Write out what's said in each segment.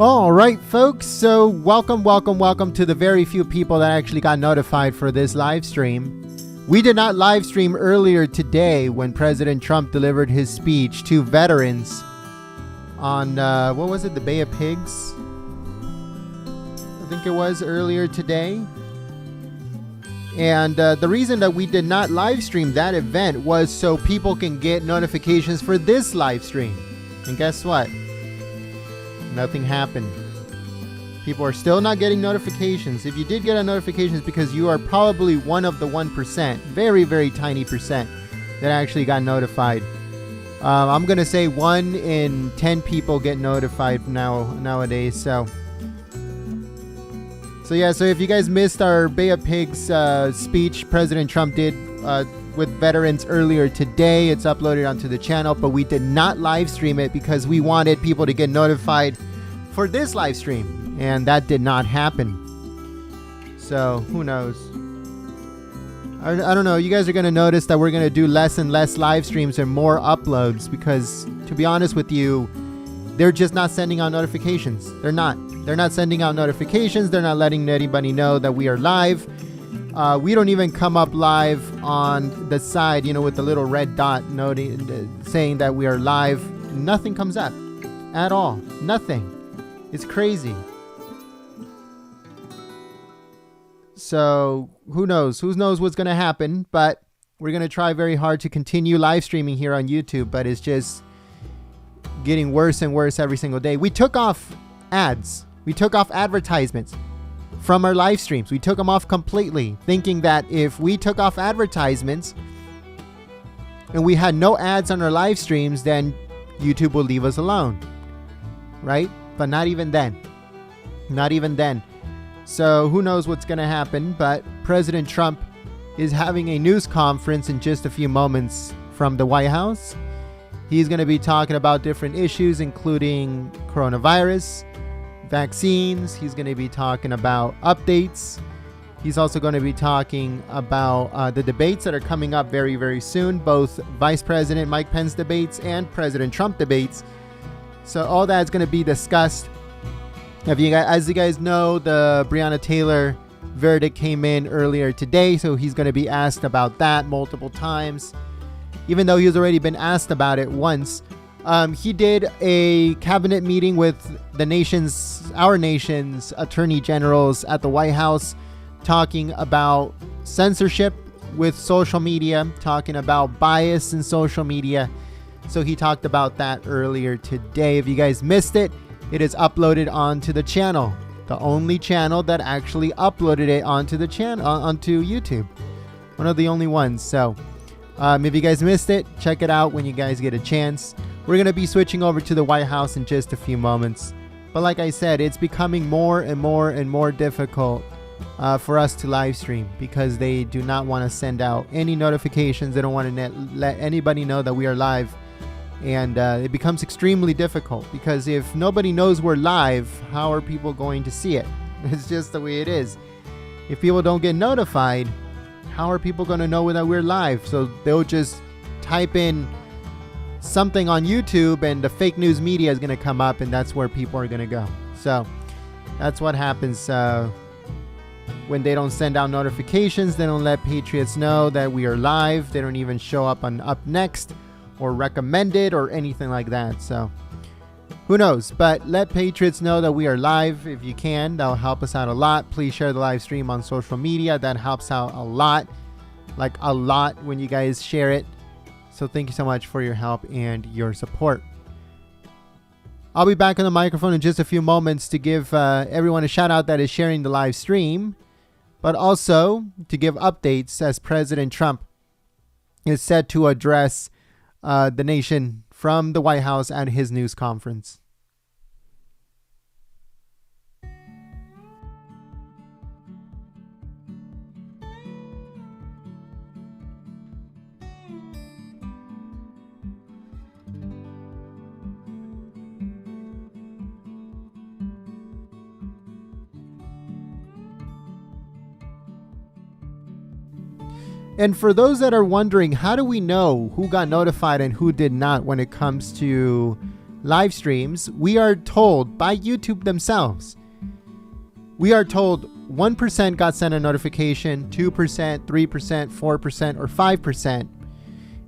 All right, folks. So welcome to the very few people that actually got notified for this live stream. We did not live stream earlier today when President Trump delivered his speech to veterans on, what was it, the Bay of Pigs? I think it was earlier today. And the reason that we did not live stream that event was so people can get notifications for this live stream. And guess what? Nothing happened. People are still not getting notifications. If you did get a notification, it's because you are probably one of the 1%, very, very tiny percent that actually got notified. I'm going to say 1 in 10 people get notified nowadays. So yeah, so if you guys missed our Bay of Pigs speech President Trump did with veterans earlier today, it's uploaded onto the channel, but we did not live stream it because we wanted people to get notified for this live stream, and that did not happen. So who knows? I don't know. You guys are going to notice that we're going to do less and less live streams and more uploads because, to be honest with you, they're just not sending out notifications. They're not sending out notifications. They're not letting anybody know that we are live. We don't even come up live on the side, you know, with the little red dot saying that we are live. Nothing comes up at all. Nothing. It's crazy. So who knows? Who knows what's going to happen? But we're going to try very hard to continue live streaming here on YouTube. But it's just getting worse and worse every single day. We took off ads. We took off advertisements from our live streams. We took them off completely, thinking that if we took off advertisements and we had no ads on our live streams, then YouTube will leave us alone, right? But not even then. Not even then. So who knows what's going to happen, but President Trump is having a news conference in just a few moments from the White House. He's going to be talking about different issues, including coronavirus, vaccines. He's going to be talking about updates. He's also going to be talking about the debates that are coming up very, very soon, both Vice President Mike Pence debates and President Trump debates. So all that's going to be discussed. As you guys know, the Breonna Taylor verdict came in earlier today, so he's going to be asked about that multiple times, even though he's already been asked about it once. He did a cabinet meeting with our nation's attorney generals at the White House, talking about censorship with social media, talking about bias in social media. So he talked about that earlier today. If you guys missed it, it is uploaded onto the channel. The only channel that actually uploaded it onto the channel, onto YouTube. One of the only ones. So if you guys missed it, check it out when you guys get a chance. We're going to be switching over to the White House in just a few moments. But like I said, it's becoming more and more difficult for us to live stream because they do not want to send out any notifications. They don't want to let anybody know that we are live. And it becomes extremely difficult because if nobody knows we're live, how are people going to see it? It's just the way it is. If people don't get notified, how are people going to know that we're live? So they'll just type in something on YouTube and the fake news media is going to come up, and that's where people are going to go. So that's what happens when they don't send out notifications. They don't let patriots know that we are live. They don't even show up on Up Next or recommended or anything like that. So who knows? But let patriots know that we are live if you can. That'll help us out a lot. Please share the live stream on social media. That helps out a lot, like a lot, when you guys share it. So thank you so much for your help and your support. I'll be back on the microphone in just a few moments to give everyone a shout out that is sharing the live stream, but also to give updates as President Trump is set to address the nation from the White House at his news conference. And for those that are wondering, how do we know who got notified and who did not when it comes to live streams, we are told by YouTube themselves, we are told 1% got sent a notification, 2%, 3%, 4%, or 5%.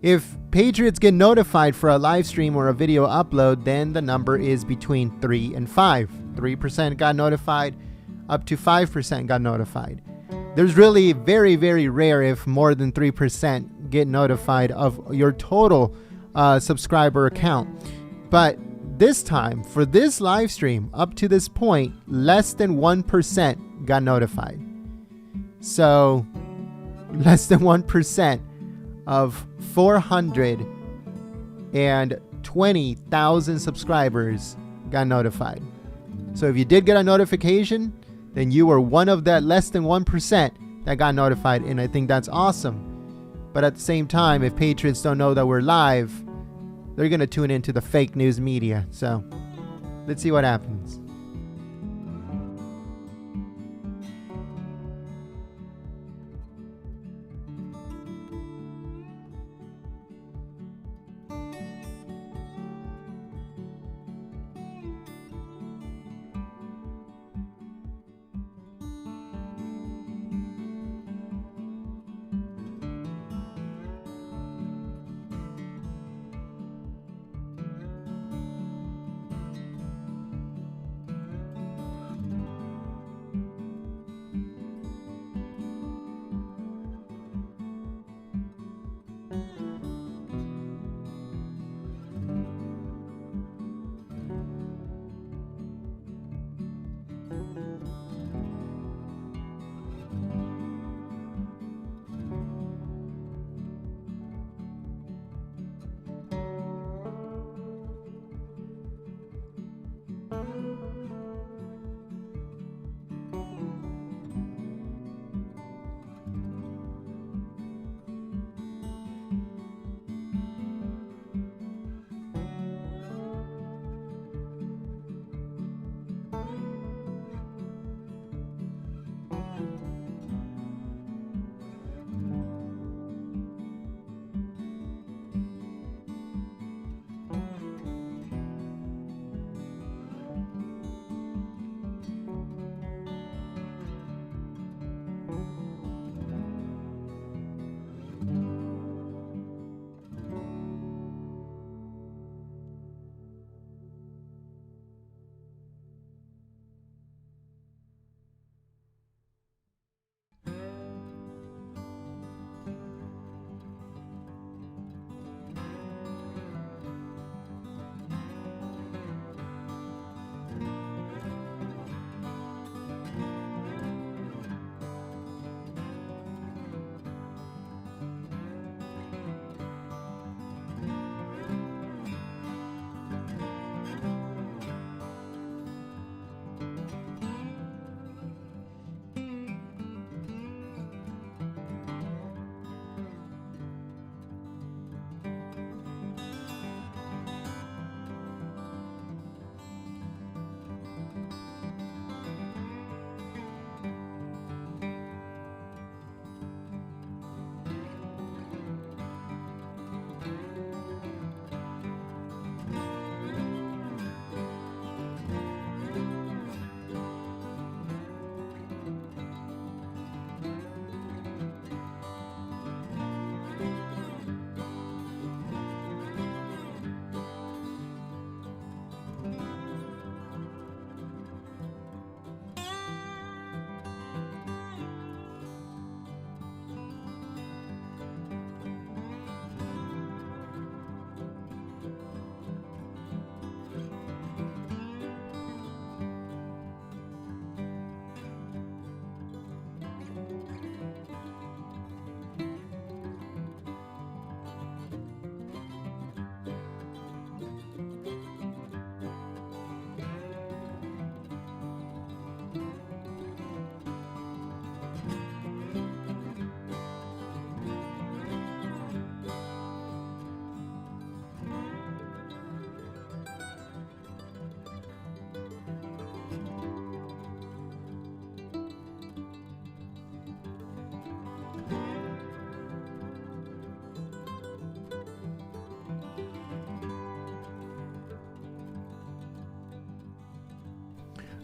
If Patriots get notified for a live stream or a video upload, then the number is between 3 and 5. 3% got notified, up to 5% got notified. There's really very, very rare if more than 3% get notified of your total subscriber account. But this time, for this live stream, up to this point, less than 1% got notified. So, less than 1% of 420,000 subscribers got notified. So if you did get a notification, then you were one of that less than 1% that got notified, and I think that's awesome. But at the same time, if Patriots don't know that we're live, they're going to tune into the fake news media. So let's see what happens.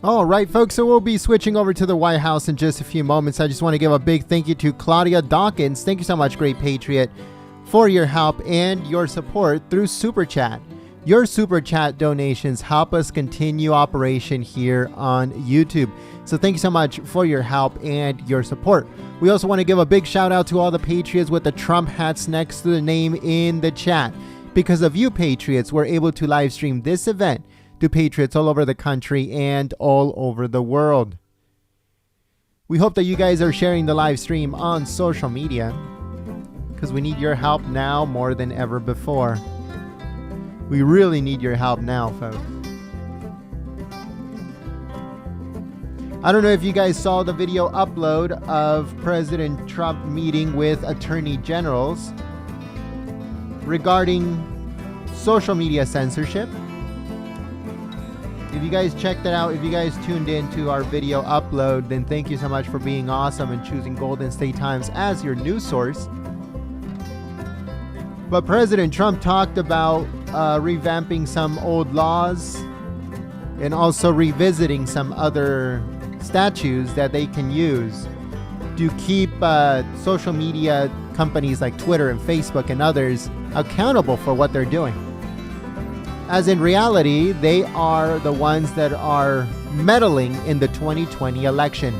All right, folks, so we'll be switching over to the White House in just a few moments. I just want to give a big thank you to Claudia Dawkins. Thank you so much, Great Patriot, for your help and your support through Super Chat. Your Super Chat donations help us continue operation here on YouTube. So thank you so much for your help and your support. We also want to give a big shout out to all the Patriots with the Trump hats next to the name in the chat. Because of you, Patriots, we're able to live stream this event to Patriots all over the country and all over the world. We hope that you guys are sharing the live stream on social media, because we need your help now more than ever before. We really need your help now, folks. I don't know if you guys saw the video upload of President Trump meeting with attorney generals regarding social media censorship. If you guys checked that out, if you guys tuned in to our video upload, then thank you so much for being awesome and choosing Golden State Times as your news source. But President Trump talked about revamping some old laws and also revisiting some other statutes that they can use to keep social media companies like Twitter and Facebook and others accountable for what they're doing. As in reality, they are the ones that are meddling in the 2020 election.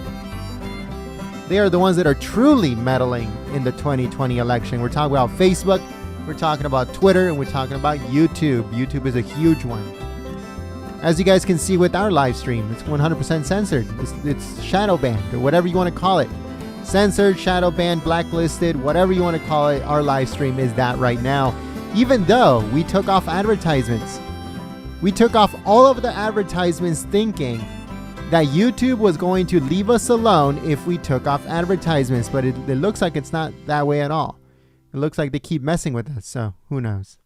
They are the ones that are truly meddling in the 2020 election. We're talking about Facebook, we're talking about Twitter, and we're talking about YouTube. YouTube is a huge one. As you guys can see with our live stream, it's 100% censored. It's shadow banned, or whatever you want to call it. Censored, shadow banned, blacklisted, whatever you want to call it, our live stream is that right now. Even though we took off advertisements. We took off all of the advertisements thinking that YouTube was going to leave us alone if we took off advertisements, but it looks like it's not that way at all. It looks like they keep messing with us, so who knows?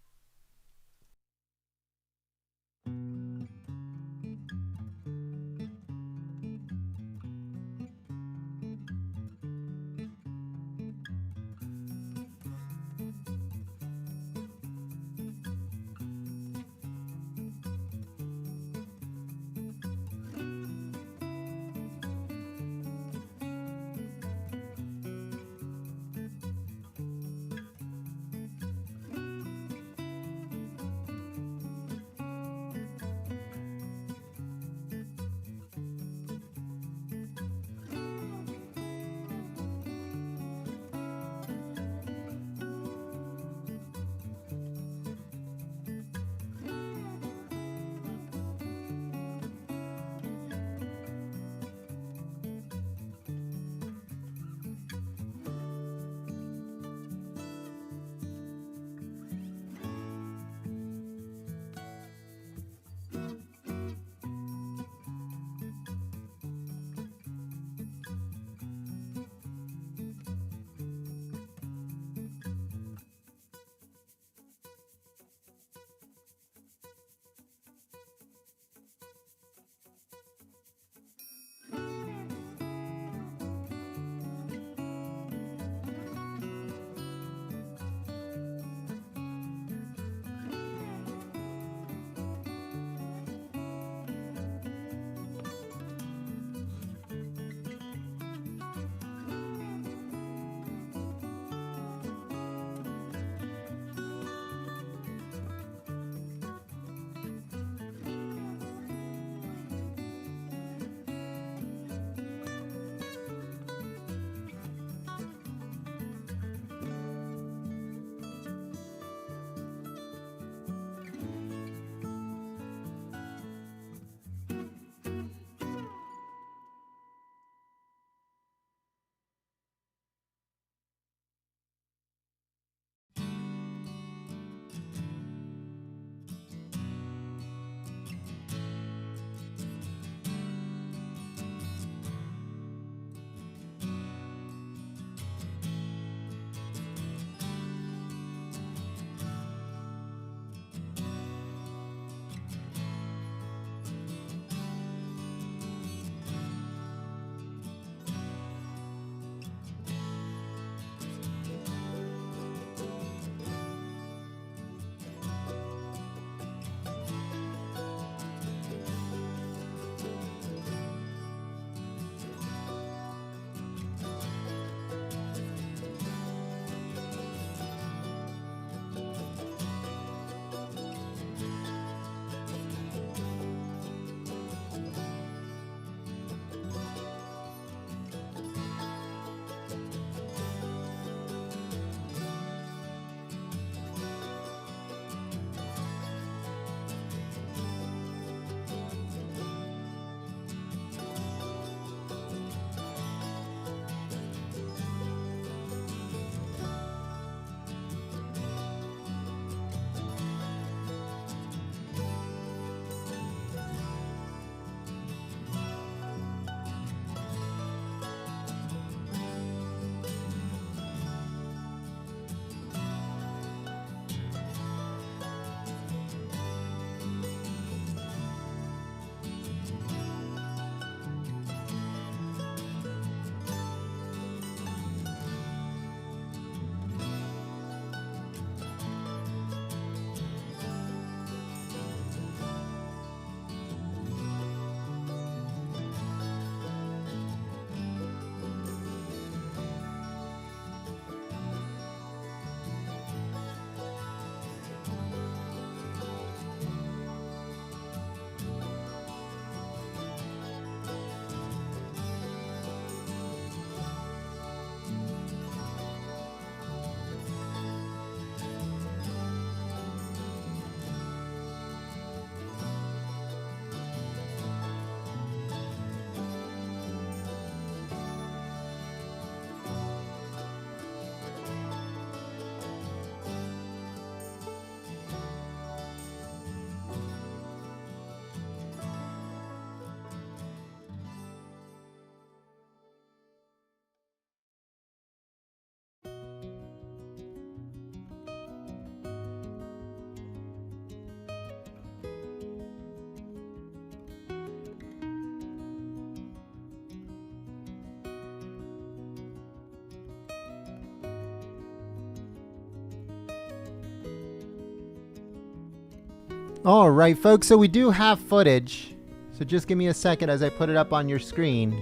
All right, folks, so we do have footage. So just give me a second as I put it up on your screen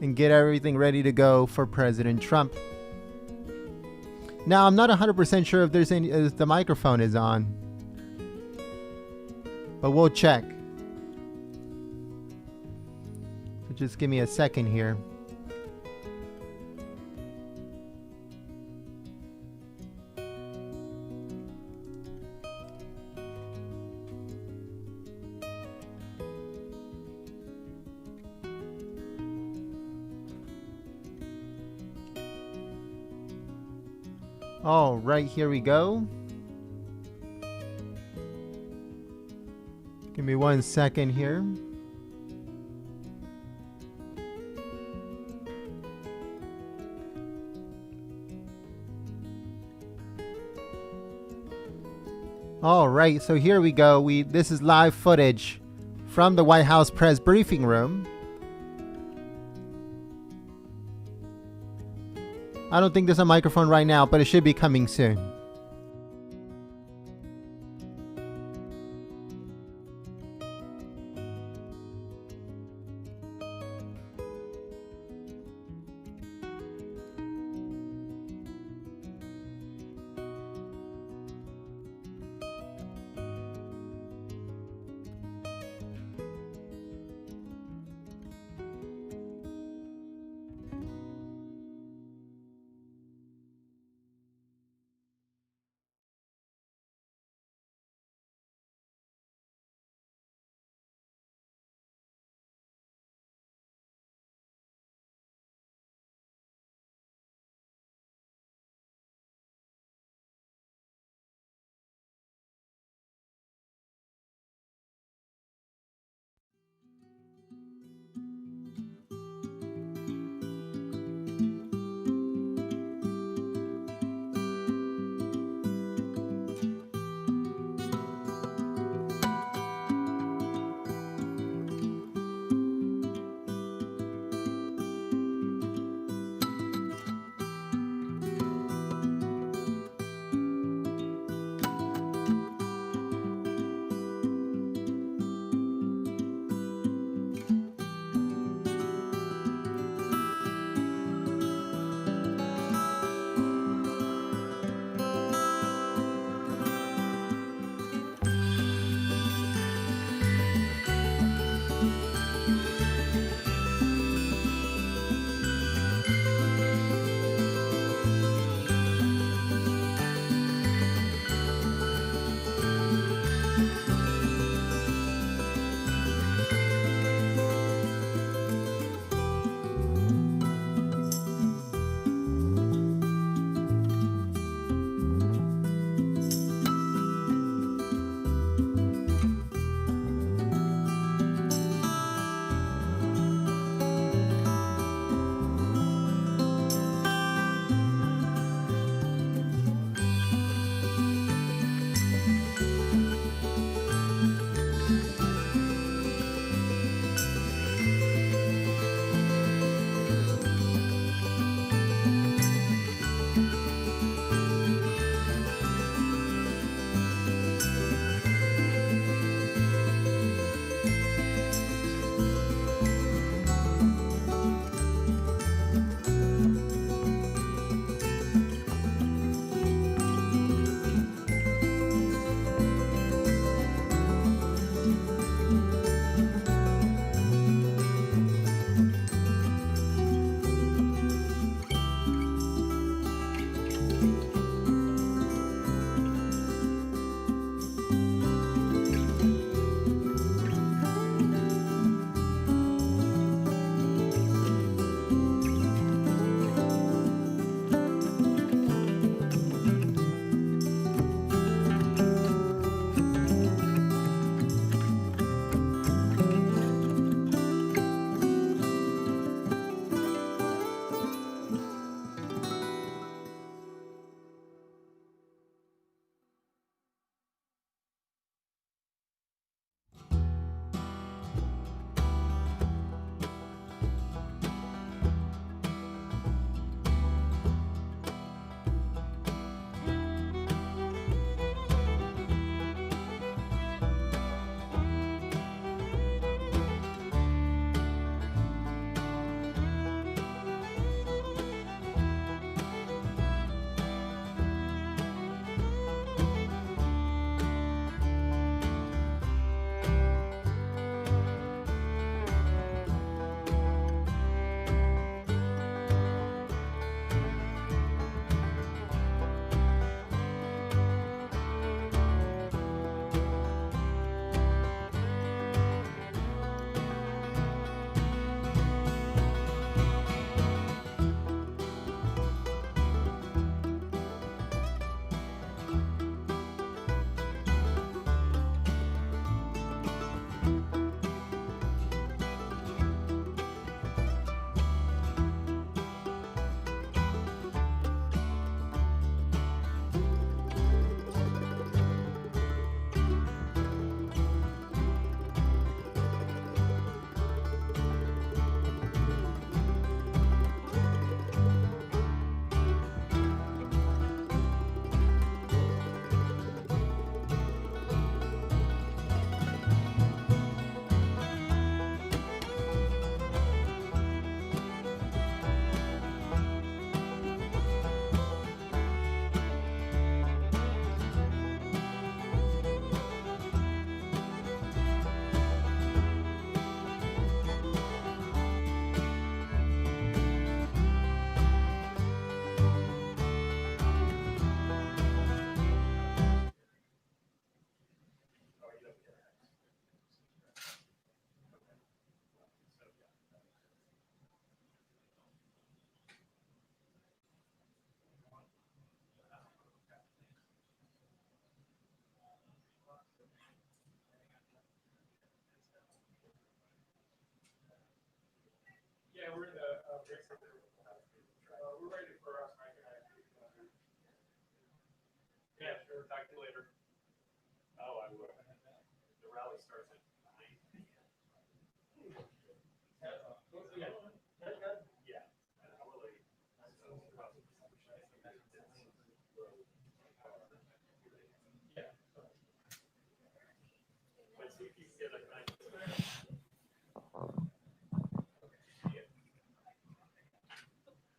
and get everything ready to go for President Trump. Now, I'm not 100% sure if there's any, if the microphone is on, but we'll check. So just give me a second here. All right, here we go. Give me 1 second here. All right, so here we go. This is live footage from the White House press briefing room. I don't think there's a microphone right now, but it should be coming soon.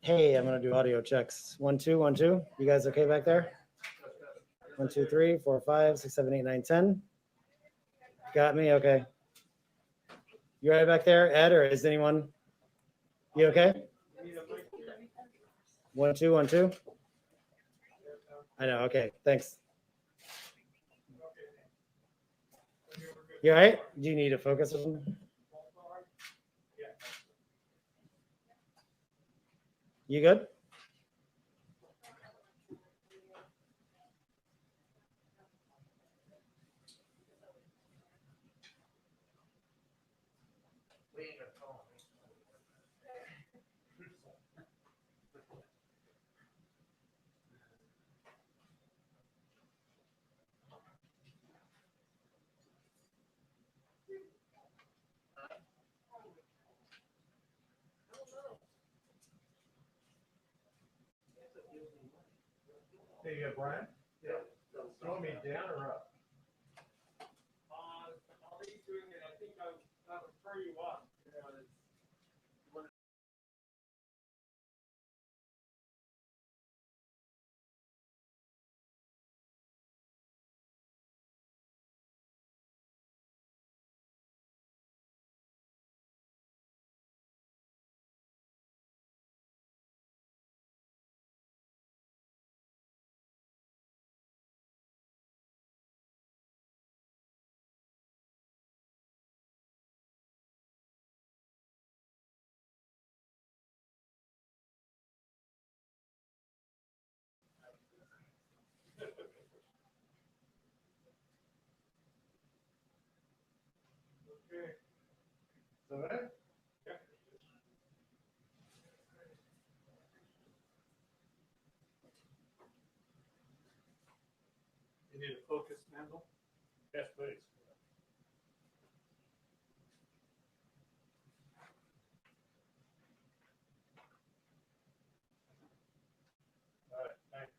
Hey, I'm gonna do audio checks. 1, 2, 1, 2. You guys okay back there? 1, 2, 3, 4, 5, 6, 7, 8, 9, 10. Got me? Okay. You right back there, Ed, or is anyone? You okay? 1, 2, 1, 2. I know. Okay. Thanks. You all right? Do you need to focus or something? You good? There you go, Brian. Yeah. You want me down or up? I'll be doing it. I think I'll refer you up. Okay. So that? Yeah. You need a focus handle? Yes, please. All right, thanks.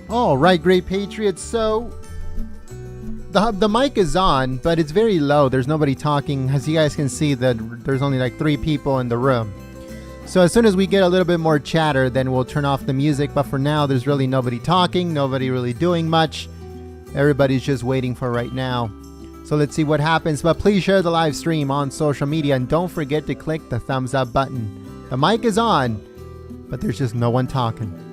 All right, great patriots. So the mic is on, but it's very low. There's nobody talking. As you guys can see, that there's only like 3 people in the room. So as soon as we get a little bit more chatter, then we'll turn off the music. But for now, there's really nobody talking, nobody really doing much. Everybody's just waiting for right now. So let's see what happens. But please share the live stream on social media and don't forget to click the thumbs up button. The mic is on, but there's just no one talking.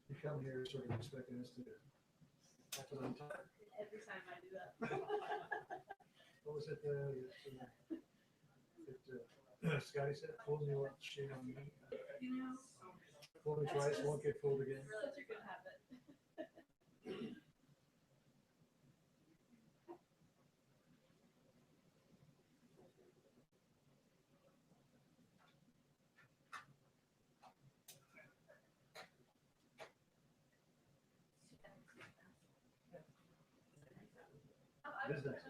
You come here sort of expecting us to do. That's what I'm talking. Every time I do that. What was it, Scotty said, fool me once, shame on me. You know, Fool me twice, won't get fooled again. such a good habit. Business.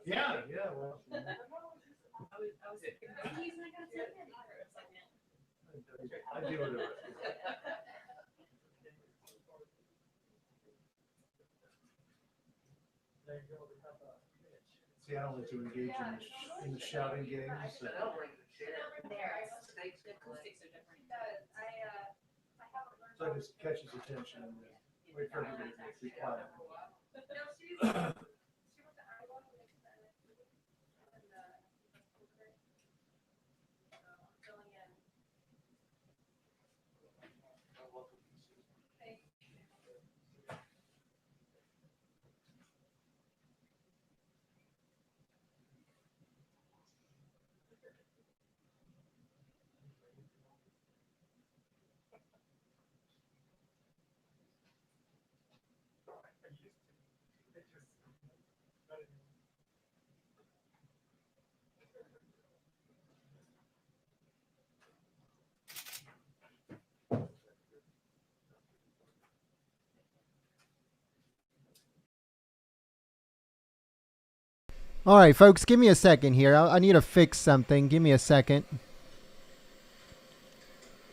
Yeah, yeah, well. I deal with it. See, I don't like to engage in the shouting games. So it just catches attention and wait for everybody to be quiet. All right, folks, give me a second here. I need to fix something. Give me a second.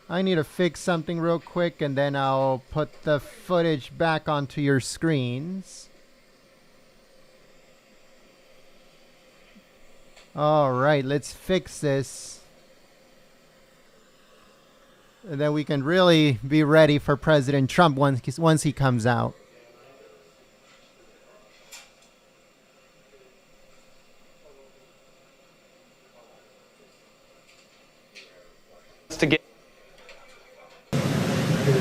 I need to fix something real quick, and then I'll put the footage back onto your screens. All right, let's fix this. And then we can really be ready for President Trump once he comes out. To get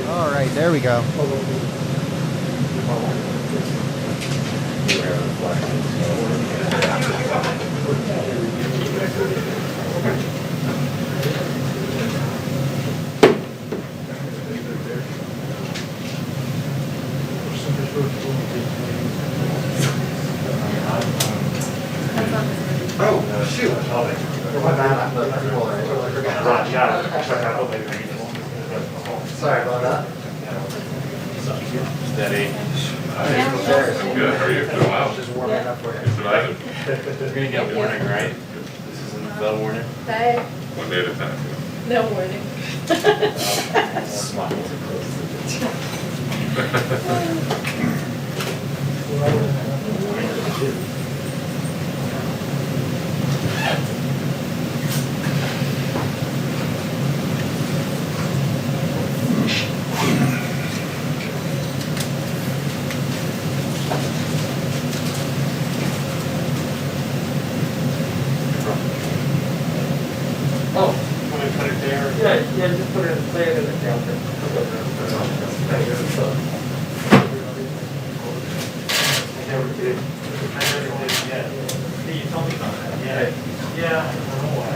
All right, there we go. Oh, shoot. Sorry about that. steady. Good, how are you? Doing well. Just warming up for you. Surviving. We're gonna get a warning, right? This isn't the warning. Bye. One day at a time. No warning. Oh, want to put it there? Yeah, just put it, lay it in the counter. I never did. Yeah. You told me about that. Yeah. Yeah. I don't know why.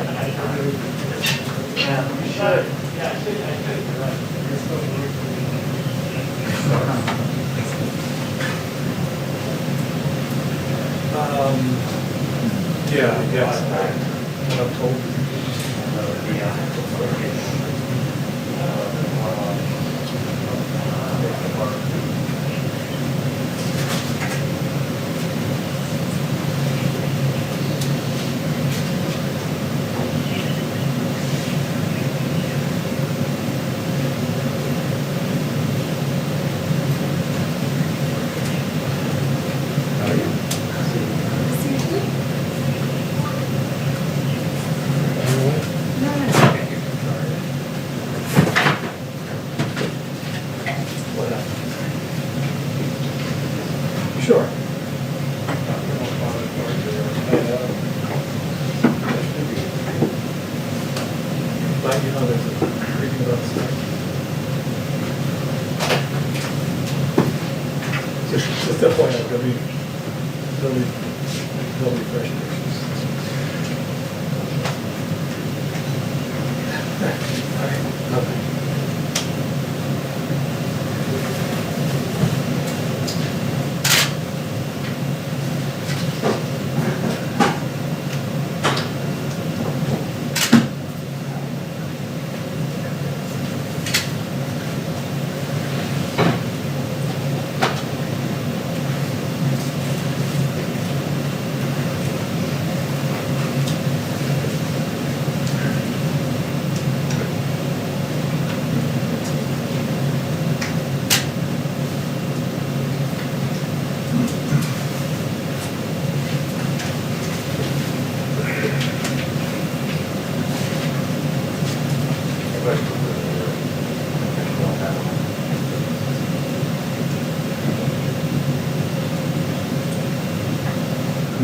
Yeah, you should. Yeah, I should, you're right. You're still yeah, I guess. What I'm told. Sure. Glad you know there's a reading about stuff. Just a point, there'll be fresh pictures. All right, okay.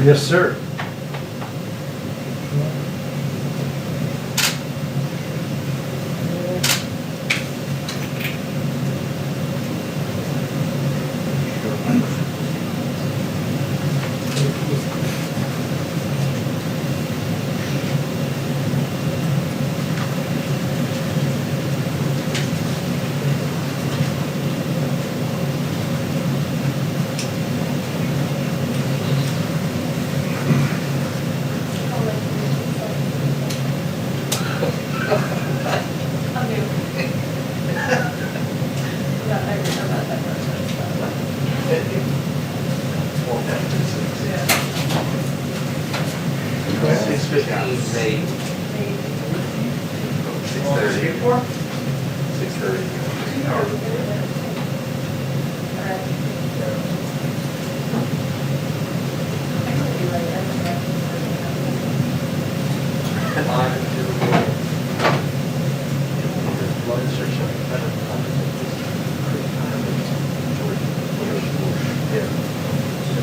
Yes, sir.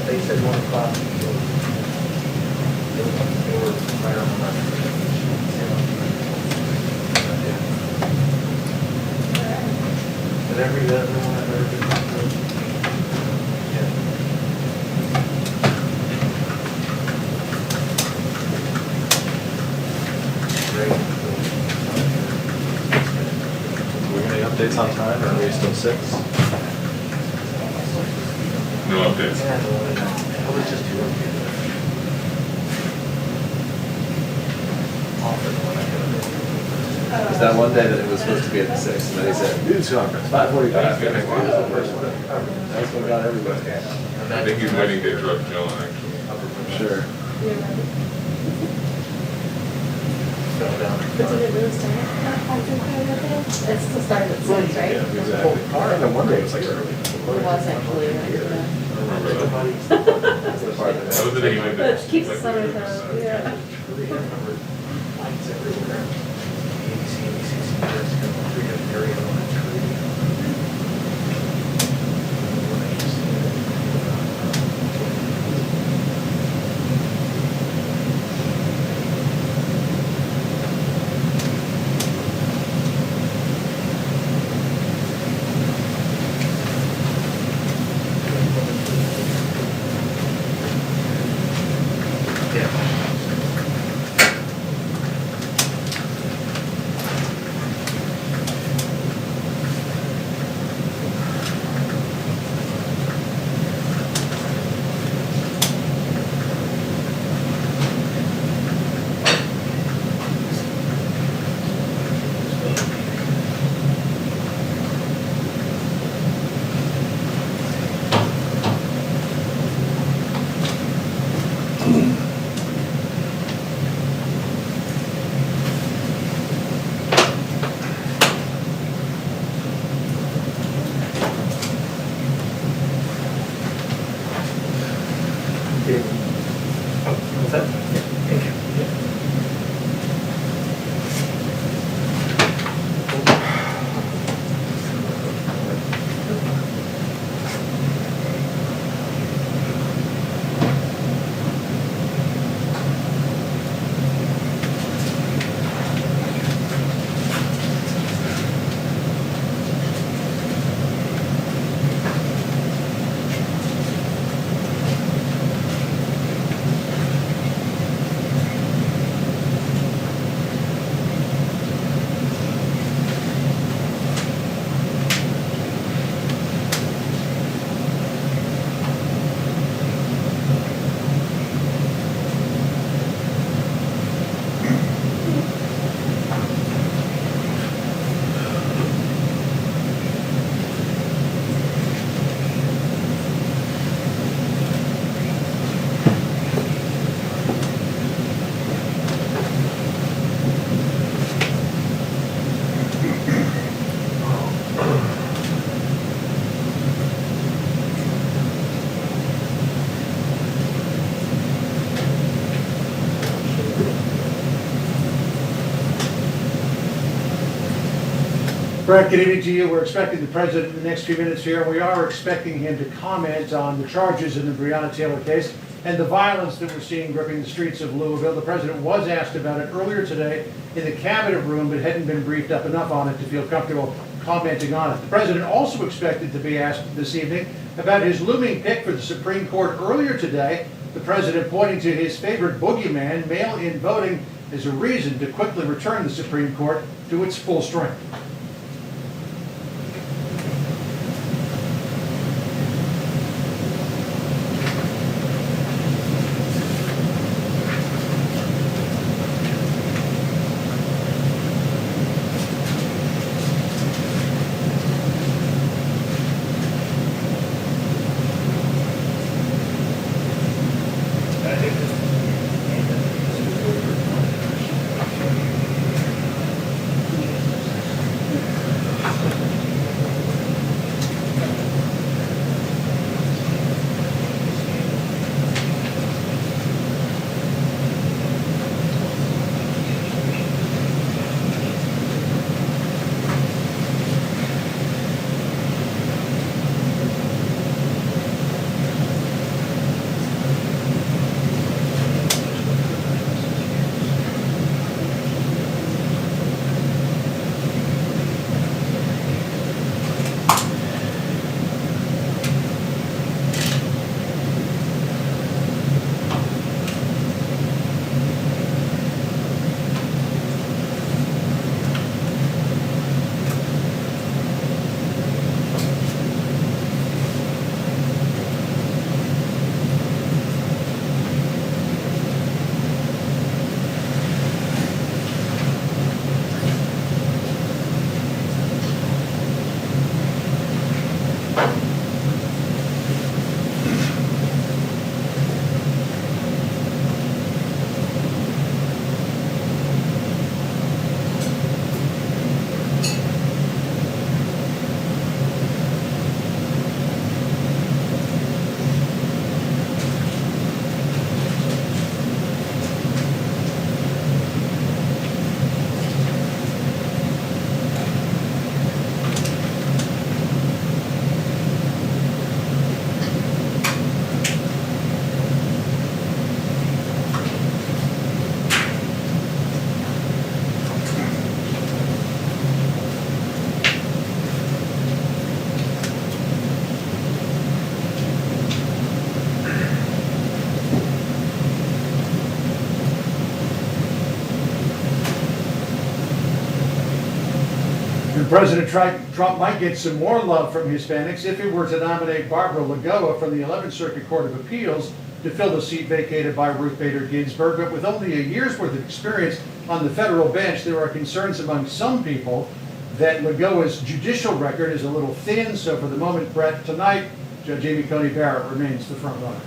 They said 1 o'clock. They were right on the But every other one I've ever been to. Do we have any updates on time, or are we still 6? No updates. I was just too Is that one day that it was supposed to be at the 6, and then he said, news conference, 5:45. That's what got everybody. I think he's waiting to interrupt John, actually. I'm sure. But did it really start at 5:45? It's still started at 6, right? Yeah, exactly. I know one day it was like early. It was actually, yeah. I remember that. That's the part that. That was the evening. But it keeps us on our toes, yeah. Lights everywhere. ABC, area on that tree. What's that? Thank you. Brett, good evening to you. We're expecting the president in the next few minutes here. We are expecting him to comment on the charges in the Breonna Taylor case and the violence that we're seeing gripping the streets of Louisville. The president was asked about it earlier today in the cabinet room, but hadn't been briefed up enough on it to feel comfortable commenting on it. The president also expected to be asked this evening about his looming pick for the Supreme Court earlier today. The president pointing to his favorite boogeyman, mail-in voting, as a reason to quickly return the Supreme Court to its full strength. President Trump might get some more love from Hispanics if he were to nominate Barbara Lagoa from the 11th Circuit Court of Appeals to fill the seat vacated by Ruth Bader Ginsburg. But with only a year's worth of experience on the federal bench, there are concerns among some people that Lagoa's judicial record is a little thin. So for the moment, Brett, tonight, Judge Amy Coney Barrett remains the front runner.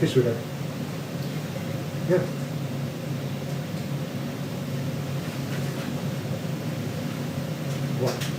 Yes, we have. Yeah. What?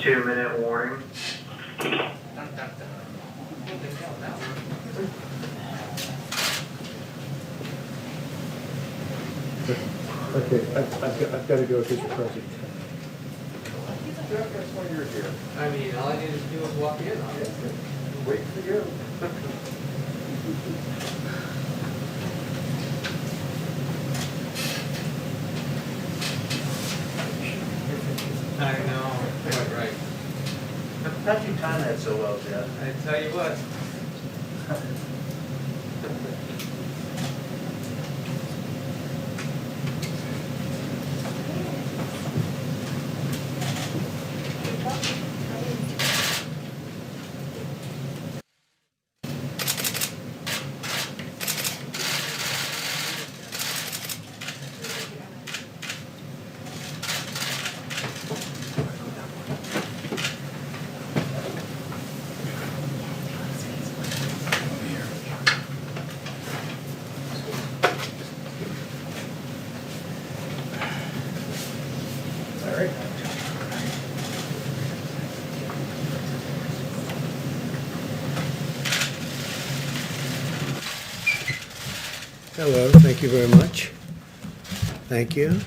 Two-minute warning. Okay, I've got to go, Mr. President. That's why you're here. I mean, all I needed to do was walk in. Wait for you. I know, quite right. How'd you time that so well, Jeff? I tell you what. All right. Hello, thank you very much. Thank you.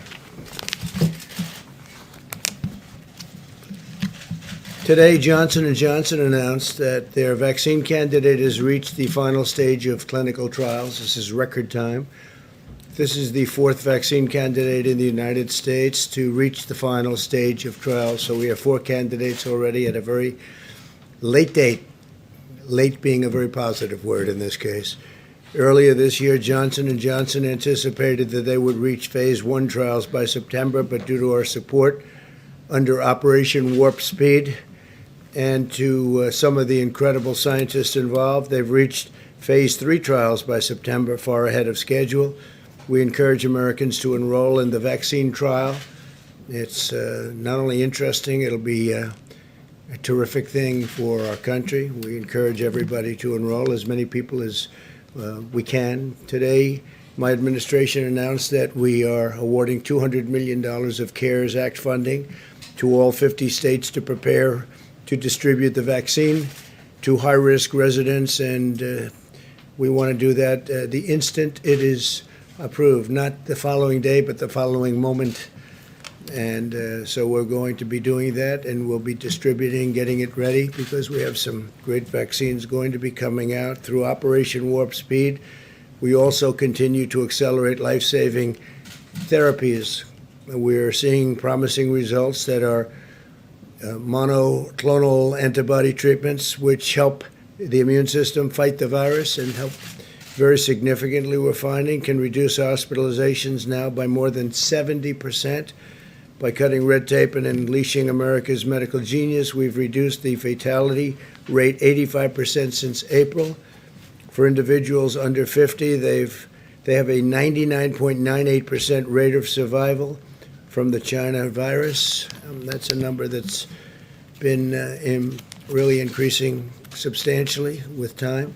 Today, Johnson & Johnson announced that their vaccine candidate has reached the final stage of clinical trials. This is record time. This is the fourth vaccine candidate in the United States to reach the final stage of trials. So we have 4 candidates already at a very late date, late being a very positive word in this case. Earlier this year, Johnson & Johnson anticipated that they would reach phase 1 trials by September, but due to our support under Operation Warp Speed and to some of the incredible scientists involved, they've reached phase 3 trials by September, far ahead of schedule. We encourage Americans to enroll in the vaccine trial. It's not only interesting, it'll be a terrific thing for our country. We encourage everybody to enroll, as many people as we can. Today, my administration announced that we are awarding $200 million of CARES Act funding to all 50 states to prepare to distribute the vaccine to high-risk residents, and we want to do that the instant it is approved, not the following day, but the following moment. And so we're going to be doing that, and we'll be distributing, getting it ready, because we have some great vaccines going to be coming out through Operation Warp Speed. We also continue to accelerate life-saving therapies. We're seeing promising results that are monoclonal antibody treatments, which help the immune system fight the virus and help very significantly, we're finding, can reduce hospitalizations now by more than 70%. By cutting red tape and unleashing America's medical genius, we've reduced the fatality rate 85% since April. For individuals under 50, they have a 99.98% rate of survival from the China virus. That's a number that's been really increasing substantially with time.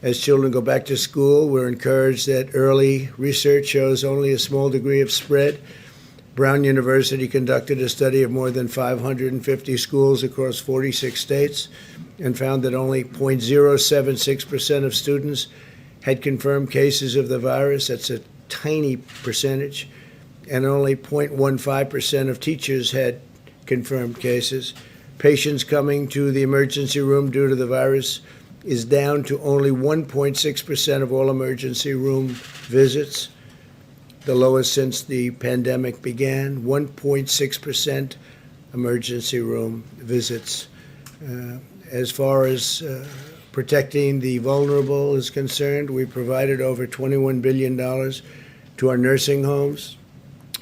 As children go back to school, we're encouraged that early research shows only a small degree of spread. Brown University conducted a study of more than 550 schools across 46 states and found that only 0.076% of students had confirmed cases of the virus. That's a tiny percentage, and only 0.15% of teachers had confirmed cases. Patients coming to the emergency room due to the virus is down to only 1.6% of all emergency room visits, the lowest since the pandemic began. 1.6% emergency room visits. As far as protecting the vulnerable is concerned, we provided over $21 billion to our nursing homes,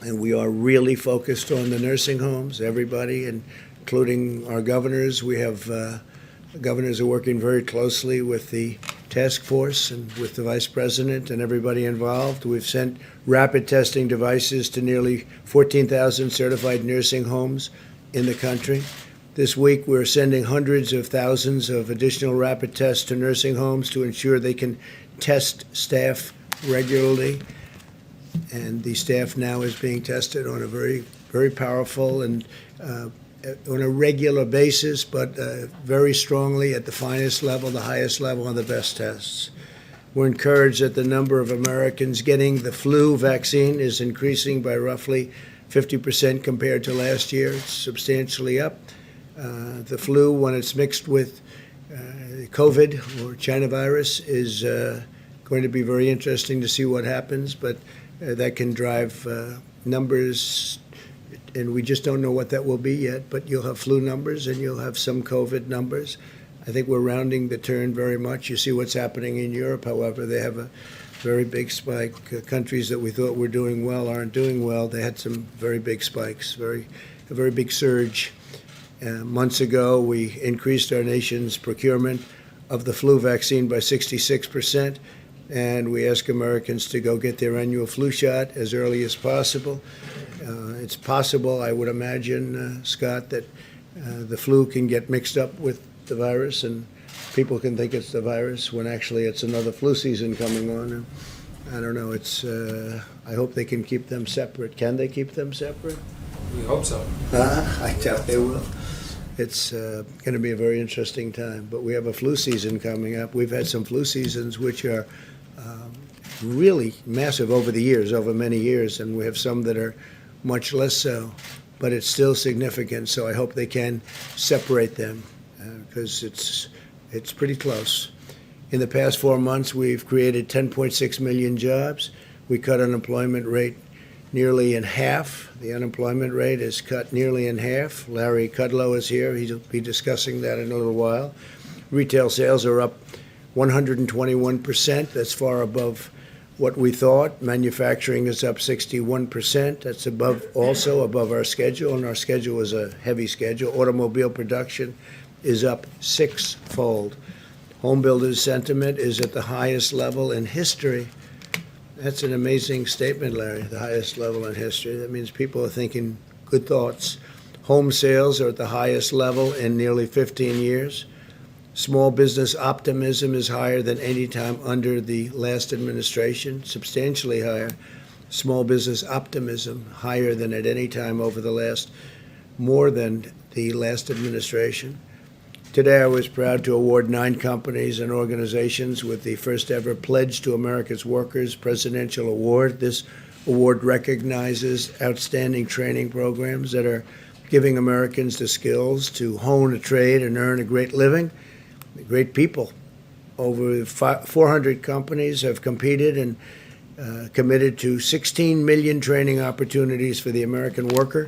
and we are really focused on the nursing homes, everybody, including our governors. We have governors are working very closely with the task force and with the vice president and everybody involved. We've sent rapid testing devices to nearly 14,000 certified nursing homes in the country. This week, we're sending hundreds of thousands of additional rapid tests to nursing homes to ensure they can test staff regularly. And the staff now is being tested on a very, very powerful and on a regular basis, but very strongly at the finest level, the highest level, and the best tests. We're encouraged that the number of Americans getting the flu vaccine is increasing by roughly 50% compared to last year. It's substantially up. The flu, when it's mixed with COVID or China virus, is going to be very interesting to see what happens, but that can drive numbers, and we just don't know what that will be yet, but you'll have flu numbers and you'll have some COVID numbers. I think we're rounding the turn very much. You see what's happening in Europe, however. They have a very big spike. Countries that we thought were doing well aren't doing well. They had some very big spikes, a very big surge. Months ago, we increased our nation's procurement of the flu vaccine by 66%, and we ask Americans to go get their annual flu shot as early as possible. It's possible, I would imagine, Scott, that the flu can get mixed up with the virus, and people can think it's the virus when actually it's another flu season coming on. And I don't know. I hope they can keep them separate. Can they keep them separate? We hope so. I doubt they will. It's going to be a very interesting time. But we have a flu season coming up. We've had some flu seasons which are really massive over the years, over many years, and we have some that are much less so. But it's still significant, so I hope they can separate them because it's pretty close. In the past 4 months, we've created 10.6 million jobs. We cut unemployment rate nearly in half. The unemployment rate is cut nearly in half. Larry Kudlow is here. He'll be discussing that in a little while. Retail sales are up 121%. That's far above what we thought. Manufacturing is up 61%. That's also above our schedule, and our schedule is a heavy schedule. Automobile production is up sixfold. Home builders' sentiment is at the highest level in history. That's an amazing statement, Larry, the highest level in history. That means people are thinking good thoughts. Home sales are at the highest level in nearly 15 years. Small business optimism is higher than any time under the last administration, substantially higher. Small business optimism higher than at any time over more than the last administration. Today, I was proud to award 9 companies and organizations with the first ever Pledge to America's Workers Presidential Award. This award recognizes outstanding training programs that are giving Americans the skills to hone a trade and earn a great living. Great people. Over 400 companies have competed and committed to 16 million training opportunities for the American worker.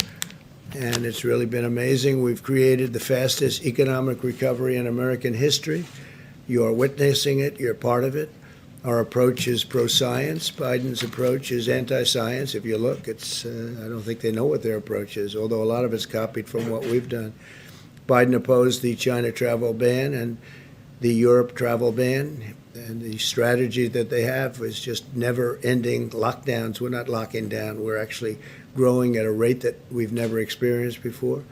And it's really been amazing. We've created the fastest economic recovery in American history. You are witnessing it. You're part of it. Our approach is pro-science. Biden's approach is anti-science. If you look, I don't think they know what their approach is, although a lot of it's copied from what we've done. Biden opposed the China travel ban and the Europe travel ban. And the strategy that they have is just never-ending lockdowns. We're not locking down. We're actually growing at a rate that we've never experienced before.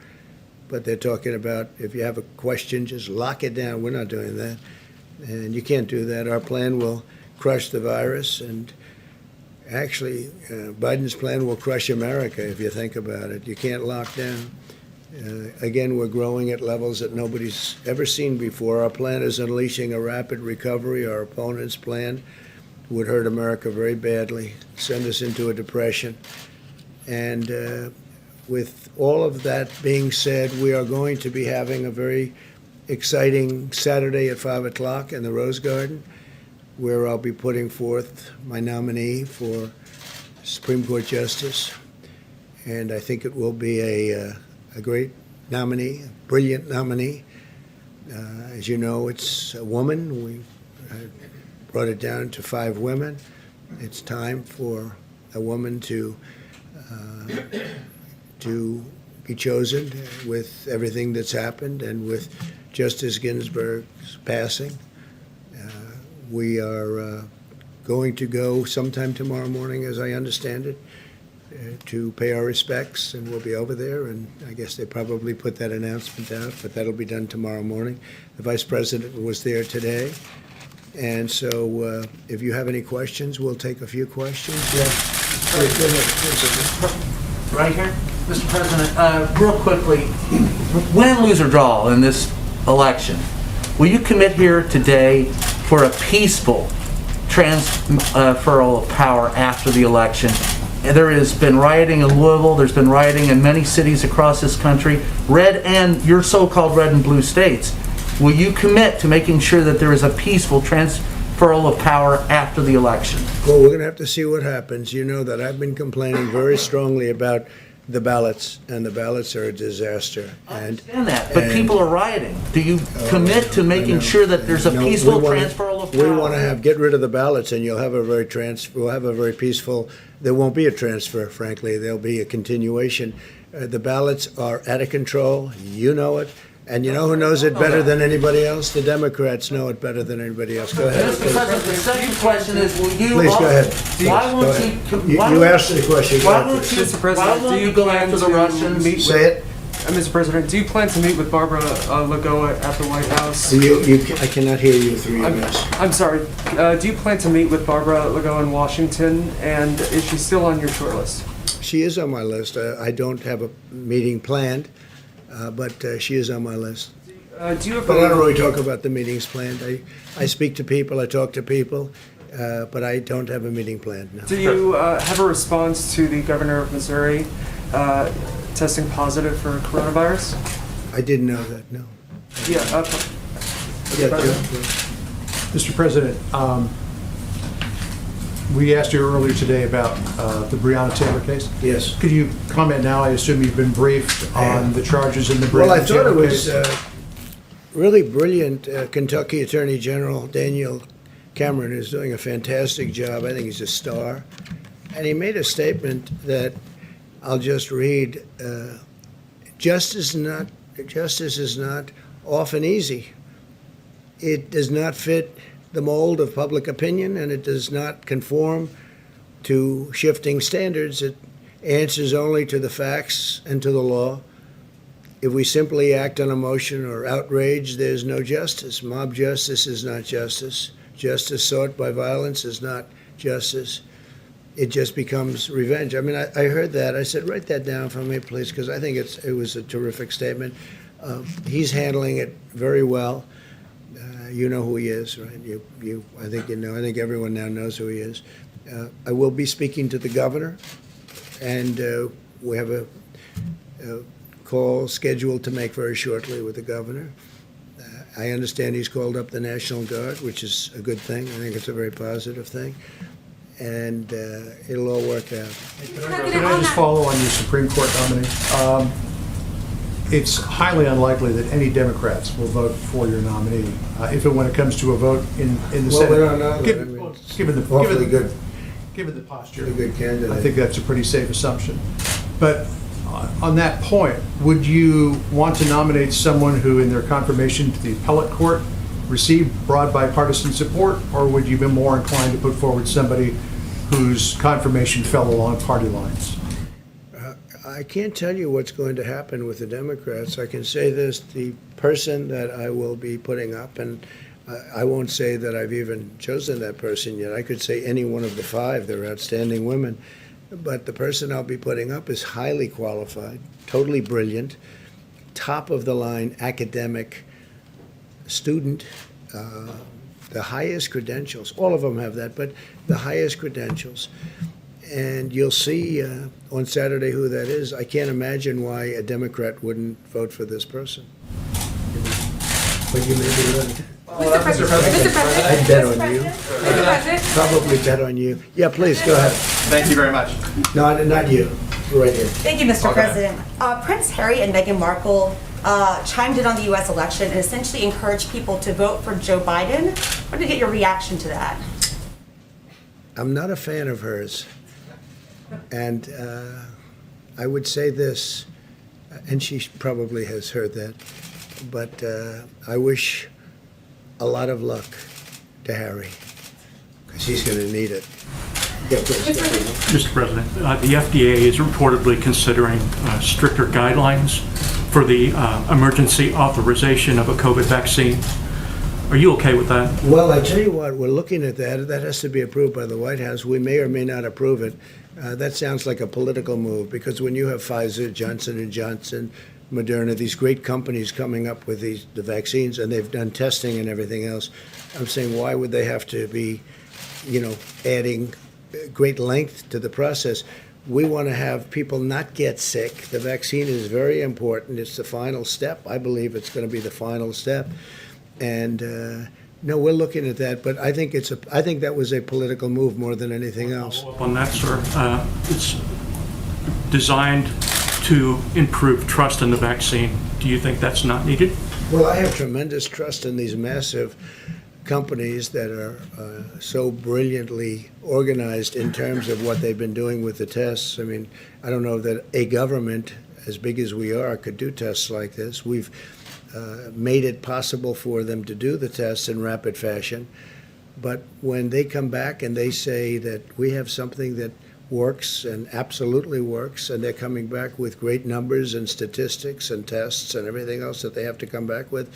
But they're talking about if you have a question, just lock it down. We're not doing that. And you can't do that. Our plan will crush the virus. And actually, Biden's plan will crush America if you think about it. You can't lock down. Again, we're growing at levels that nobody's ever seen before. Our plan is unleashing a rapid recovery. Our opponent's plan would hurt America very badly, send us into a depression. And with all of that being said, we are going to be having a very exciting Saturday at 5 o'clock in the Rose Garden, where I'll be putting forth my nominee for Supreme Court Justice. And I think it will be a great nominee, a brilliant nominee. As you know, it's a woman. We brought it down to 5 women. It's time for a woman to be chosen with everything that's happened and with Justice Ginsburg's passing. We are going to go sometime tomorrow morning, as I understand it, to pay our respects, and we'll be over there, and I guess they probably put that announcement out, but that'll be done tomorrow morning. The Vice President was there today, and so if you have any questions, we'll take a few questions. Yeah. Go ahead. Right here, Mr. President, real quickly, win, lose, or draw in this election, will you commit here today for a peaceful transferal of power after the election? There has been rioting in Louisville, there's been rioting in many cities across this country, red and your so-called red and blue states. Will you commit to making sure that there is a peaceful transferal of power after the election? Well, we're going to have to see what happens. You know that I've been complaining very strongly about the ballots, and the ballots are a disaster. I understand that, but people are rioting. Do you commit to making sure that there's a peaceful transferal of power? We want to get rid of the ballots, and you'll have we'll have a very peaceful. There won't be a transfer, frankly. There'll be a continuation. The ballots are out of control. You know it. And you know who knows it better than anybody else? The Democrats know it better than anybody else. Go ahead. Mr. President, the second question is, will you... Please, go ahead. Why won't you... You asked the question. Why won't you... Mr. President, do you go after the Russians? Say it. Mr. President, do you plan to meet with Barbara Lagoa at the White House? I cannot hear you through your mask. I'm sorry. Do you plan to meet with Barbara Lagoa in Washington, and is she still on your short list? She is on my list. I don't have a meeting planned, but she is on my list. Do you have But I don't really talk about the meetings planned. I speak to people, I talk to people, but I don't have a meeting planned, no. Do you have a response to the governor of Missouri testing positive for coronavirus? I didn't know that, no. Yeah. Yeah, Joe. Mr. President, we asked you earlier today about the Breonna Taylor case. Yes. Could you comment now? I assume you've been briefed on the charges in the Breonna Well, I thought Taylor it was case. really brilliant. Kentucky Attorney General Daniel Cameron is doing a fantastic job. I think he's a star. And he made a statement that I'll just read. Justice is not often easy. It does not fit the mold of public opinion, and it does not conform to shifting standards. It answers only to the facts and to the law. If we simply act on emotion or outrage, there's no justice. Mob justice is not justice. Justice sought by violence is not justice. It just becomes revenge. I mean, I heard that. I said, write that down for me, please, because I think it was a terrific statement. He's handling it very well. You know who he is, right? I think you know. I think everyone now knows who he is. I will be speaking to the governor, and we have a call scheduled to make very shortly with the governor. I understand he's called up the National Guard, which is a good thing. I think it's a very positive thing, and it'll all work out. Can I just follow on your Supreme Court nominee? It's highly unlikely that any Democrats will vote for your nominee when it comes to a vote in the Senate. We don't know. Given the posture, A good candidate. I think that's a pretty safe assumption. But on that point, would you want to nominate someone who, in their confirmation to the appellate court, received broad bipartisan support, or would you be more inclined to put forward somebody whose confirmation fell along party lines? I can't tell you what's going to happen with the Democrats. I can say this, the person that I will be putting up, and I won't say that I've even chosen that person yet. I could say any one of the 5. They're outstanding women. But the person I'll be putting up is highly qualified, totally brilliant, top of the line academic student, the highest credentials. All of them have that, but the highest credentials. And you'll see on Saturday who that is. I can't imagine why a Democrat wouldn't vote for this person. But you may be right. Mr. President. I'd bet on you. Mr. President. Probably bet on you. Yeah, please, go ahead. Thank you very much. No, not you. Right here. Thank you, Mr. President. Prince Harry and Meghan Markle chimed in on the U.S. election and essentially encouraged people to vote for Joe Biden. I wanted to get your reaction to that. I'm not a fan of hers. And I would say this, and she probably has heard that, but I wish a lot of luck to Harry, because he's going to need it. Yeah, please. Mr. President, the FDA is reportedly considering stricter guidelines for the emergency authorization of a COVID vaccine. Are you okay with that? Well, I tell you what, we're looking at that. That has to be approved by the White House. We may or may not approve it. That sounds like a political move, because when you have Pfizer, Johnson & Johnson, Moderna, these great companies coming up with the vaccines, and they've done testing and everything else, I'm saying, why would they have to be, adding great length to the process? We want to have people not get sick. The vaccine is very important. It's the final step. I believe it's going to be the final step. And no, we're looking at that, but I think that was a political move more than anything else. Follow up on that, sir. It's designed to improve trust in the vaccine. Do you think that's not needed? Well, I have tremendous trust in these massive companies that are so brilliantly organized in terms of what they've been doing with the tests. I mean, I don't know that a government as big as we are could do tests like this. We've made it possible for them to do the tests in rapid fashion. But when they come back and they say that we have something that works and absolutely works, and they're coming back with great numbers and statistics and tests and everything else that they have to come back with,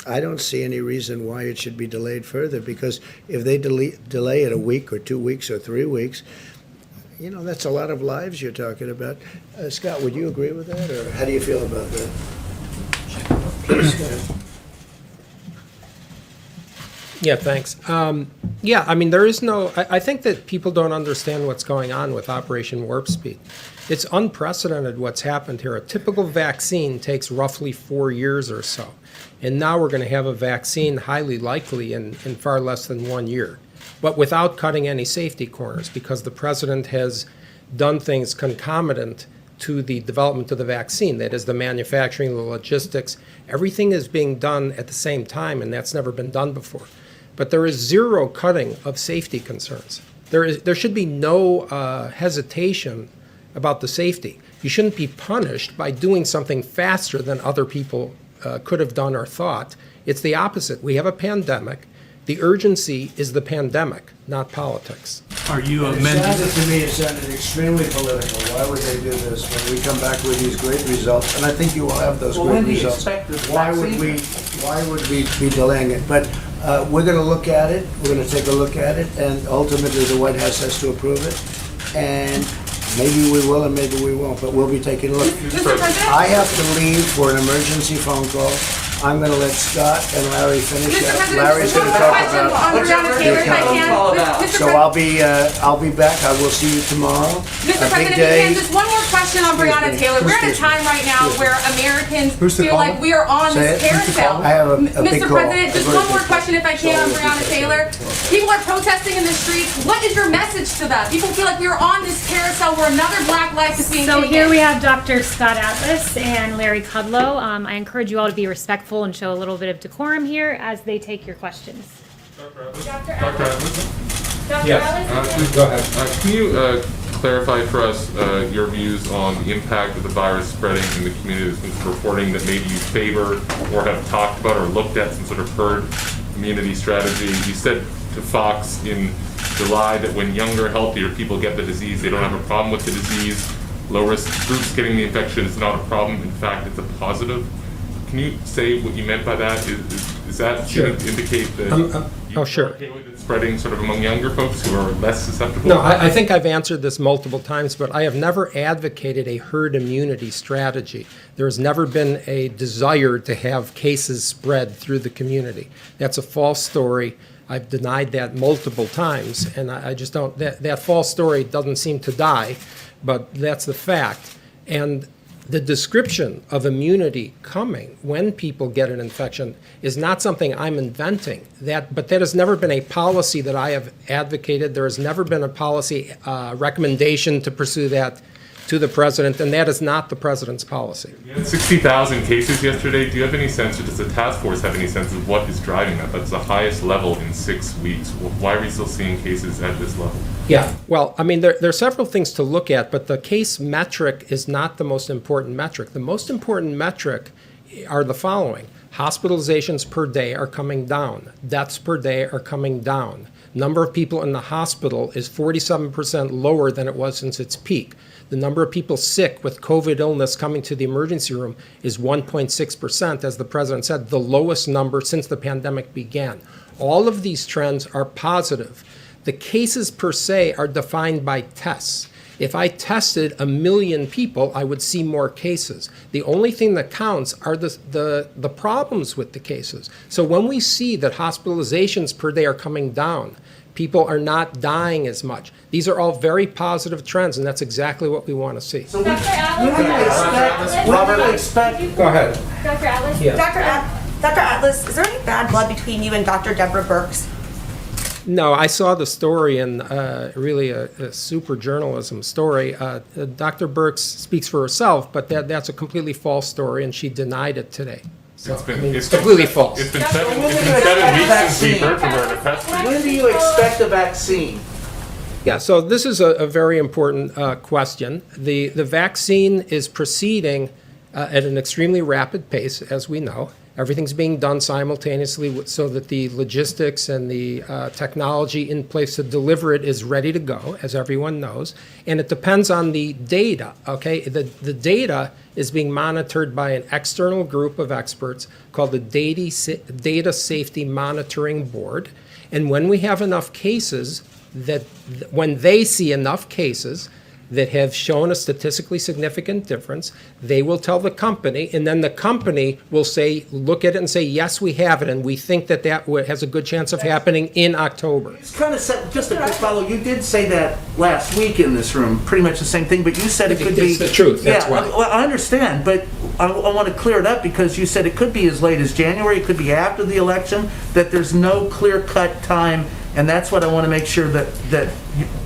I don't see any reason why it should be delayed further, because if they delay it a week or 2 weeks or 3 weeks, that's a lot of lives you're talking about. Scott, would you agree with that, or how do you feel about that? Yeah, thanks. Yeah, I mean, there is no, I think that people don't understand what's going on with Operation Warp Speed. It's unprecedented what's happened here. A typical vaccine takes roughly 4 years or so. And now we're going to have a vaccine highly likely in far less than 1 year, but without cutting any safety corners, because the president has done things concomitant to the development of the vaccine. That is, the manufacturing, the logistics, everything is being done at the same time, and that's never been done before. But there is zero cutting of safety concerns. There should be no hesitation about the safety. You shouldn't be punished by doing something faster than other people could have done or thought. It's the opposite. We have a pandemic. The urgency is the pandemic, not politics. Are you amending? It sounded extremely political. Why would they do this when we come back with these great results? And I think you will have those great results. Why would we be delaying it? But we're going to look at it. We're going to take a look at it, and ultimately the White House has to approve it. And maybe we will, and maybe we won't. But we'll be taking a look. I have to leave for an emergency phone call. I'm going to let Scott and Larry finish that. Larry's going to talk about the so I'll be back. I will see you tomorrow. Mr. President, if you can, just one more question on Breonna Taylor. We're at a time right now where Americans feel like we are on this carousel. I have a big Mr. call. President, just one more question if I can on Breonna Taylor. People are protesting in the streets. What is your message to them? People feel like we are on this carousel where another black life is being taken. So here we have Dr. Scott Atlas and Larry Kudlow. I encourage you all to be respectful and show a little bit of decorum here as they take your questions. Dr. Atlas? Yes. Please go ahead. Can you clarify for us your views on the impact of the virus spreading in the community? There's been reporting that maybe you favor or have talked about or looked at some sort of herd immunity strategy. You said to Fox in July that when younger, healthier people get the disease, they don't have a problem with the disease. Low-risk groups getting the infection is not a problem. In fact, it's a positive. Can you say what you meant by that? Is that sure. to indicate that sure. okay with it spreading sort of among younger folks who are less susceptible? No, I think I've answered this multiple times, but I have never advocated a herd immunity strategy. There has never been a desire to have cases spread through the community. That's a false story. I've denied that multiple times, and I just don't, that false story doesn't seem to die, but that's the fact. And the description of immunity coming when people get an infection is not something I'm inventing. But that has never been a policy that I have advocated. There has never been a policy recommendation to pursue that to the president, and that is not the president's policy. You had 60,000 cases yesterday. Do you have any sense, or does the task force have any sense of what is driving that? That's the highest level in 6 weeks. Why are we still seeing cases at this level? Yeah, well, I mean, there are several things to look at, but the case metric is not the most important metric. The most important metric are the following. Hospitalizations per day are coming down. Deaths per day are coming down. Number of people in the hospital is 47% lower than it was since its peak. The number of people sick with COVID illness coming to the emergency room is 1.6%, as the president said, the lowest number since the pandemic began. All of these trends are positive. The cases per se are defined by tests. If I tested 1 million people, I would see more cases. The only thing that counts are the problems with the cases. So when we see that hospitalizations per day are coming down, people are not dying as much. These are all very positive trends, and that's exactly what we want to see. So what do you expect? Go ahead. Dr. Atlas? Yeah. Dr. Atlas, is there any bad blood between you and Dr. Deborah Birx? No, I saw the story, and really a super journalism story. Dr. Birx speaks for herself, but that's a completely false story, and she denied it today. So, it's completely false. It's been 7 weeks since we heard from her in a press briefing. When do you expect a vaccine? Yeah, so this is a very important question. The vaccine is proceeding at an extremely rapid pace, as we know. Everything's being done simultaneously so that the logistics and the technology in place to deliver it is ready to go, as everyone knows. And it depends on the data, okay? The data is being monitored by an external group of experts called the Data Safety Monitoring Board. And when we have enough cases, when they see enough cases that have shown a statistically significant difference, they will tell the company, and then the company will say, look at it and say, yes, we have it, and we think that has a good chance of happening in October. It's kind of just a quick follow. You did say that last week in this room, pretty much the same thing, but you said it could be... It's the truth, that's why. Well, I understand, but I want to clear it up because you said it could be as late as January, it could be after the election, that there's no clear-cut time, and that's what I want to make sure that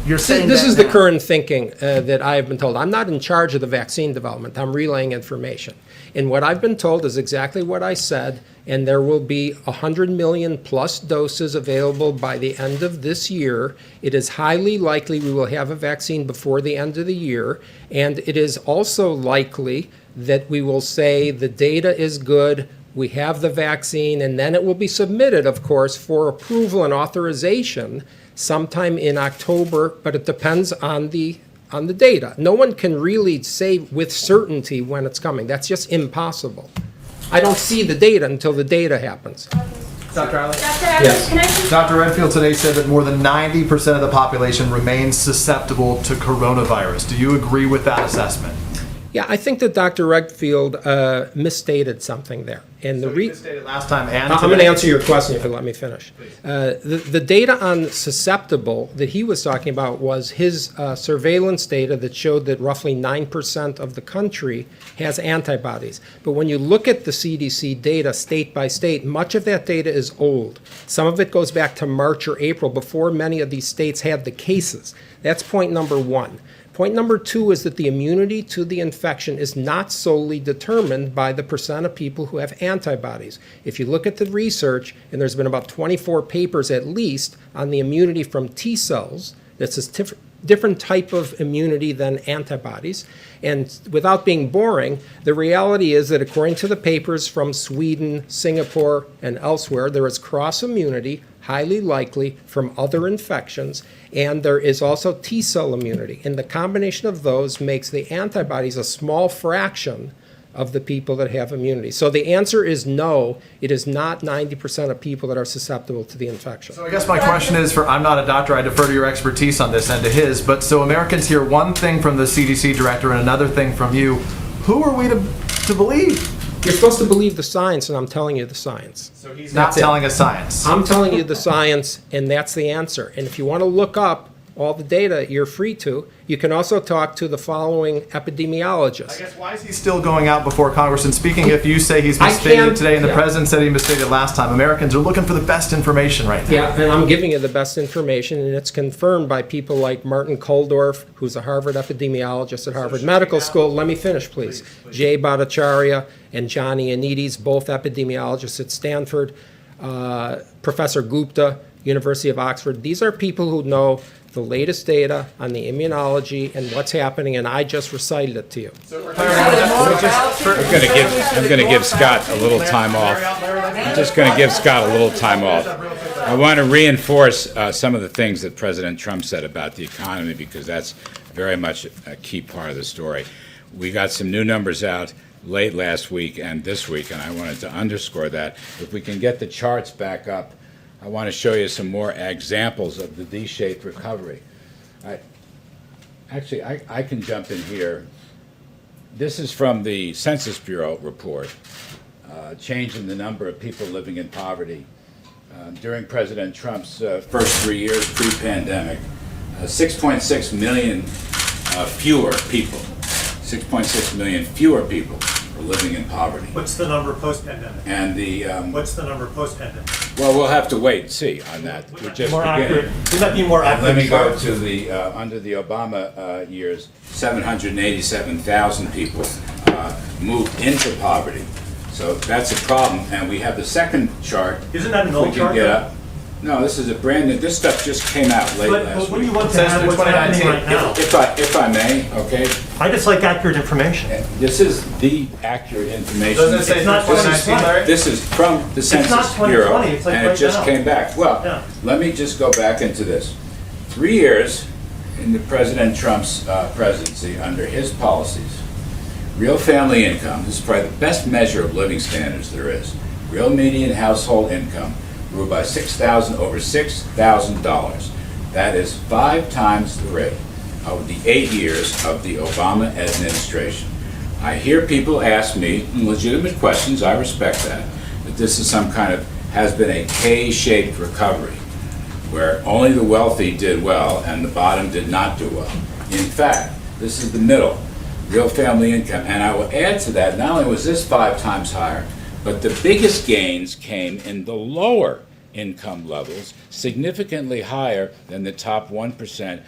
you're saying. This is the current thinking that I have been told. I'm not in charge of the vaccine development. I'm relaying information. And what I've been told is exactly what I said, and there will be 100 million plus doses available by the end of this year. It is highly likely we will have a vaccine before the end of the year, and it is also likely that we will say the data is good, we have the vaccine, and then it will be submitted, of course, for approval and authorization sometime in October, but it depends on the data. No one can really say with certainty when it's coming. That's just impossible. I don't see the data until the data happens. Dr. Atlas? Dr. Atlas, can I Dr. Redfield today said that more than 90% of the population remains susceptible to coronavirus. Do you agree with that assessment? Yeah, I think that Dr. Redfield misstated something there. And so you misstated last time and I'm going to answer your question if you let me finish. The data on susceptible that he was talking about was his surveillance data that showed that roughly 9% of the country has antibodies. But when you look at the CDC data state by state, much of that data is old. Some of it goes back to March or April before many of these states had the cases. That's point number one. Point number two is that the immunity to the infection is not solely determined by the percent of people who have antibodies. If you look at the research, and there's been about 24 papers at least on the immunity from T cells, that's a different type of immunity than antibodies. And without being boring, the reality is that according to the papers from Sweden, Singapore, and elsewhere, there is cross immunity, highly likely, from other infections, and there is also T-cell immunity. And the combination of those makes the antibodies a small fraction of the people that have immunity. So the answer is no, it is not 90% of people that are susceptible to the infection. So I guess my question is, I'm not a doctor, I defer to your expertise on this and to his, but so Americans hear one thing from the CDC director and another thing from you. Who are we to believe? You're supposed to believe the science, and I'm telling you the science. So he's not telling us science. I'm telling you the science, and that's the answer. And if you want to look up all the data, you're free to. You can also talk to the following epidemiologists. I guess why is he still going out before Congress and speaking if you say he's I misstated can't- today and the yeah. president said he misstated last time? Americans are looking for the best information right now. Yeah, and I'm giving you the best information, and it's confirmed by people like Martin Koldorf, who's a Harvard epidemiologist at Harvard Medical School. Let me finish, please. Jay Bhattacharya and Johnny Anides, both epidemiologists at Stanford. Professor Gupta, University of Oxford. These are people who know the latest data on the immunology and what's happening, and I just recited it to you. I'm going to give Scott a little time off. I'm just going to give Scott a little time off. I want to reinforce some of the things that President Trump said about the economy because that's very much a key part of the story. We got some new numbers out late last week and this week, and I wanted to underscore that. If we can get the charts back up, I want to show you some more examples of the V-shaped recovery. Actually, I can jump in here. This is from the Census Bureau report, change in the number of people living in poverty. During President Trump's first 3 years pre-pandemic, 6.6 million fewer people, 6.6 million fewer people were living in poverty. What's the number post-pandemic? And the What's the number post-pandemic? well, we'll have to wait and see on that. We're just More beginning. accurate. Would that be more And accurate? let me go to the under the Obama years, 787,000 people moved into poverty. So that's a problem. And we have the second chart. Isn't that an If old we can chart, get though? up. No, this is a brand new. This stuff just came out late But last what do week. you want to add what's happening right now? If I may, okay. I just like accurate information. This is the accurate information. Doesn't it say It's not 2019, Larry? This is from the not Census 2020, Bureau, it's like and it right just now. came back. Well, Yeah. let me just go back into this. 3 years in the President Trump's presidency, under his policies, real family income, this is probably the best measure of living standards there is, real median household income grew by over $6,000. That is 5 times the rate of the 8 years of the Obama administration. I hear people ask me legitimate questions, I respect that this is some kind of, has been a K-shaped recovery, where only the wealthy did well and the bottom did not do well. In fact, this is the middle, real family income. And I will add to that, not only was this 5 times higher, but the biggest gains came in the lower income levels, significantly higher than the top 1%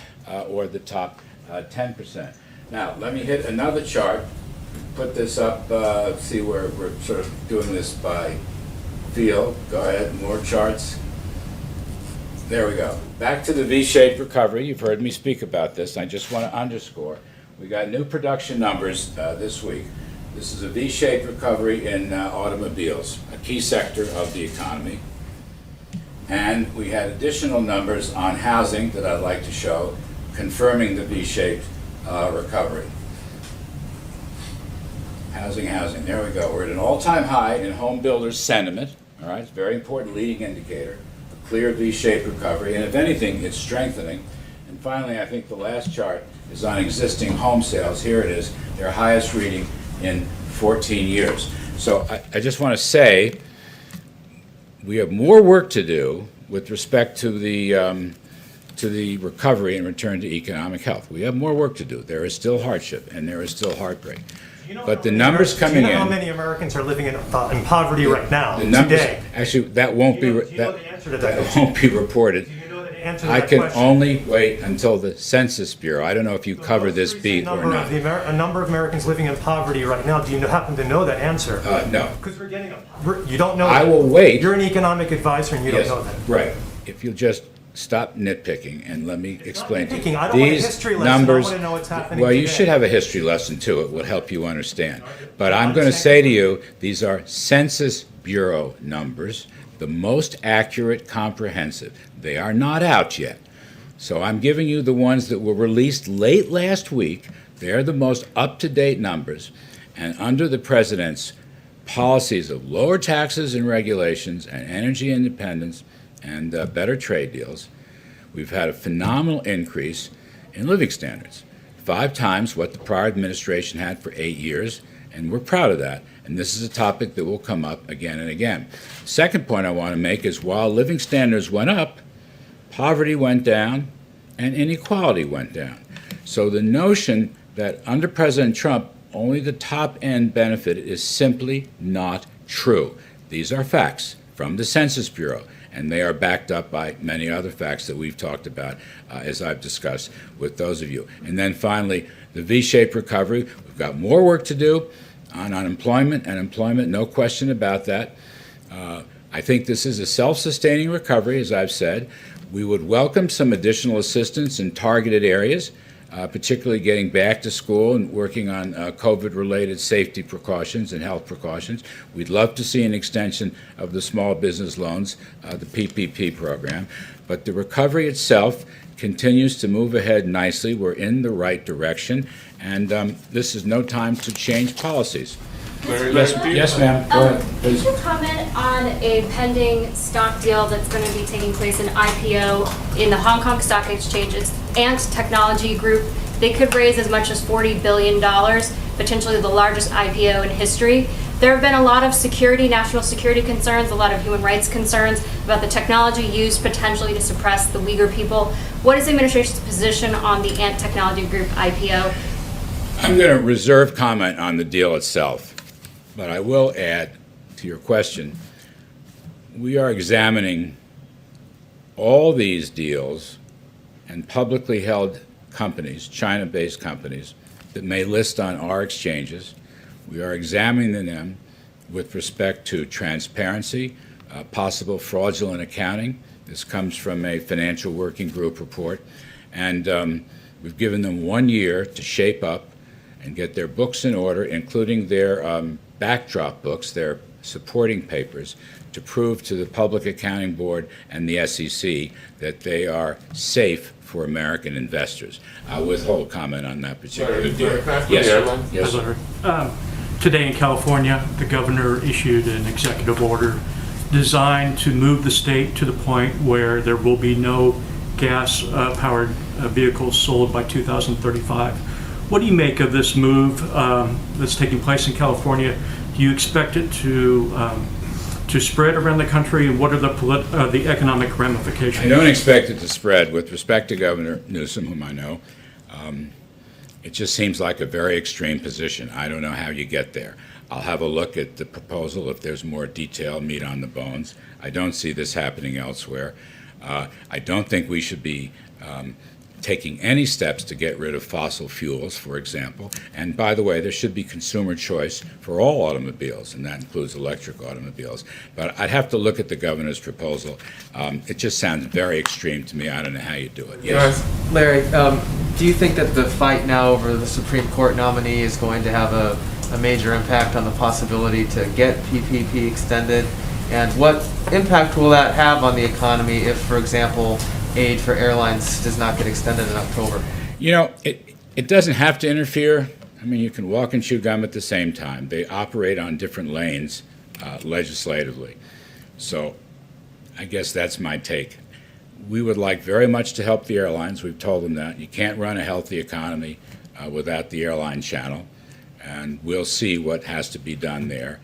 or the top 10%. Now, let me hit another chart, put this up, see where we're sort of doing this by field. Go ahead, more charts. There we go. Back to the V-shaped recovery. You've heard me speak about this. I just want to underscore. We got new production numbers this week. This is a V-shaped recovery in automobiles, a key sector of the economy. And we had additional numbers on housing that I'd like to show, confirming the V-shaped recovery. Housing. There we go. We're at an all-time high in home builders' sentiment. All right, it's a very important leading indicator. A clear V-shaped recovery, and if anything, it's strengthening. And finally, I think the last chart is on existing home sales. Here it is, their highest reading in 14 years. So I just want to say we have more work to do with respect to the recovery and return to economic health. We have more work to do. There is still hardship and there is still heartbreak. But the numbers coming in. Do you know how many Americans are living in poverty right now, the numbers, today? Actually, that won't be that won't be reported. I can only wait until the Census Bureau. I don't know if you cover this beat or not. A number of Americans living in poverty right now. Do you happen to know that answer? No. Because we're getting you don't know. I that. will wait. You're an economic advisor and you Yes, don't know that. right. If you'll just stop nitpicking and let me explain to you. I don't want a These history lesson. numbers, I want to know what's happening well, you today. should have a history lesson too. It will help you understand. But I'm going to say to you, these are Census Bureau numbers, the most accurate, comprehensive. They are not out yet. So I'm giving you the ones that were released late last week. They're the most up-to-date numbers. And under the president's policies of lower taxes and regulations and energy independence and better trade deals, we've had a phenomenal increase in living standards. 5 times what the prior administration had for 8 years, and we're proud of that. And this is a topic that will come up again and again. Second point I want to make is while living standards went up, poverty went down and inequality went down. So the notion that under President Trump only the top end benefited is simply not true. These are facts from the Census Bureau, and they are backed up by many other facts that we've talked about, as I've discussed with those of you. And then finally, the V-shaped recovery. We've got more work to do on unemployment and employment, no question about that. I think this is a self-sustaining recovery, as I've said. We would welcome some additional assistance in targeted areas, particularly getting back to school and working on COVID-related safety precautions and health precautions. We'd love to see an extension of the small business loans, the PPP program. But the recovery itself continues to move ahead nicely. We're in the right direction, and this is no time to change policies. Yes, ma'am. Go ahead, please. Could you comment on a pending stock deal that's going to be taking place in IPO in the Hong Kong Stock Exchange? It's Ant Technology Group. They could raise as much as $40 billion, potentially the largest IPO in history. There have been a lot of national security concerns, a lot of human rights concerns about the technology used potentially to suppress the Uyghur people. What is the administration's position on the Ant Technology Group IPO? I'm going to reserve comment on the deal itself, but I will add to your question. We are examining all these deals and publicly held companies, China-based companies, that may list on our exchanges. We are examining them with respect to transparency, possible fraudulent accounting. This comes from a financial working group report. And we've given them 1 year to shape up and get their books in order, including their backdrop books, their supporting papers, to prove to the Public Accounting Board and the SEC that they are safe for American investors. I'll withhold comment on that particular deal. Yes. Larry. Today in California, the governor issued an executive order designed to move the state to the point where there will be no gas-powered vehicles sold by 2035. What do you make of this move that's taking place in California? Do you expect it to spread around the country, and what are the economic ramifications? I don't expect it to spread. With respect to Governor Newsom, whom I know, it just seems like a very extreme position. I don't know how you get there. I'll have a look at the proposal if there's more detail, meat on the bones. I don't see this happening elsewhere. I don't think we should be taking any steps to get rid of fossil fuels, for example. And by the way, there should be consumer choice for all automobiles, and that includes electric automobiles. But I'd have to look at the governor's proposal. It just sounds very extreme to me. I don't know how you do it. Yes. Larry, do you think that the fight now over the Supreme Court nominee is going to have a major impact on the possibility to get PPP extended? And what impact will that have on the economy if, for example, aid for airlines does not get extended in October? You know, it doesn't have to interfere. I mean, you can walk and chew gum at the same time. They operate on different lanes legislatively. So I guess that's my take. We would like very much to help the airlines. We've told them that. You can't run a healthy economy without the airline channel. And we'll see what has to be done there.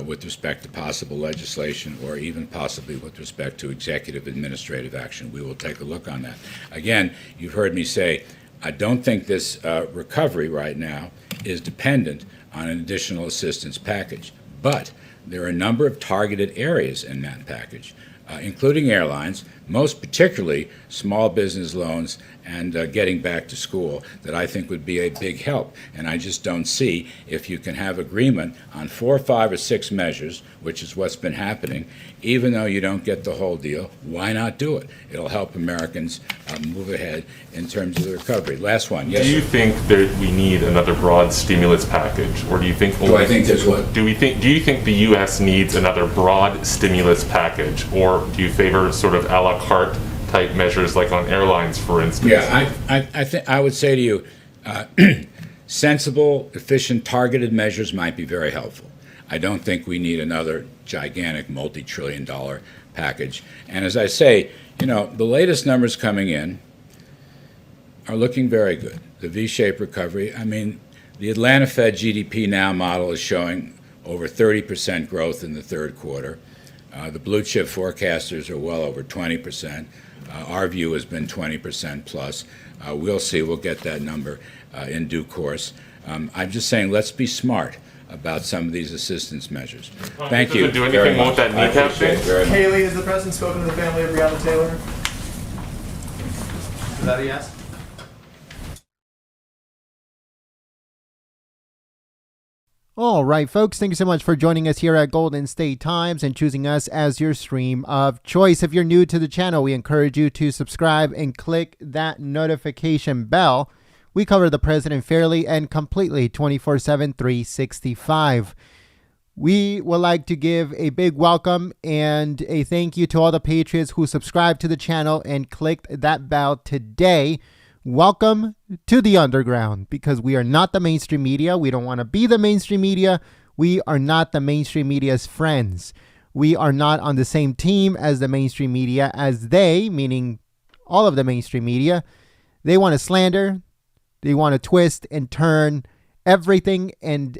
With respect to possible legislation or even possibly with respect to executive administrative action. We will take a look on that. Again, you've heard me say, I don't think this recovery right now is dependent on an additional assistance package. But there are a number of targeted areas in that package, including airlines, most particularly small business loans and getting back to school, that I think would be a big help. And I just don't see if you can have agreement on 4, 5, or 6 measures, which is what's been happening, even though you don't get the whole deal, why not do it? It'll help Americans move ahead in terms of the recovery. Last one. Yes, do you think that we need another broad stimulus package, or do you think? Do I think there's what? Do you think the U.S. needs another broad stimulus package, or do you favor sort of a la carte type measures like on airlines, for instance? Yeah, I would say to you, sensible, efficient, targeted measures might be very helpful. I don't think we need another gigantic multi-trillion-dollar package. And as I say, you know, the latest numbers coming in are looking very good. The V-shaped recovery, I mean, The Atlanta Fed GDP Now model is showing over 30% growth in the third quarter. The blue chip forecasters are well over 20%. Our view has been 20% plus. We'll see. We'll get that number in due course. I'm just saying, let's be smart about some of these assistance measures. Thank you. Do anything more with that kneecap thing? Haley, has the president spoken to the family of Breonna Taylor? Is that a yes? All right, folks, thank you so much for joining us here at Golden State Times and choosing us as your stream of choice. If you're new to the channel, we encourage you to subscribe and click that notification bell. We cover the president fairly and completely 24/7, 365. We would like to give a big welcome and a thank you to all the patriots who subscribed to the channel and clicked that bell today. Welcome to the underground, because we are not the mainstream media. We don't want to be the mainstream media. We are not the mainstream media's friends. We are not on the same team as the mainstream media, as they, meaning all of the mainstream media. They want to slander. They want to twist and turn everything and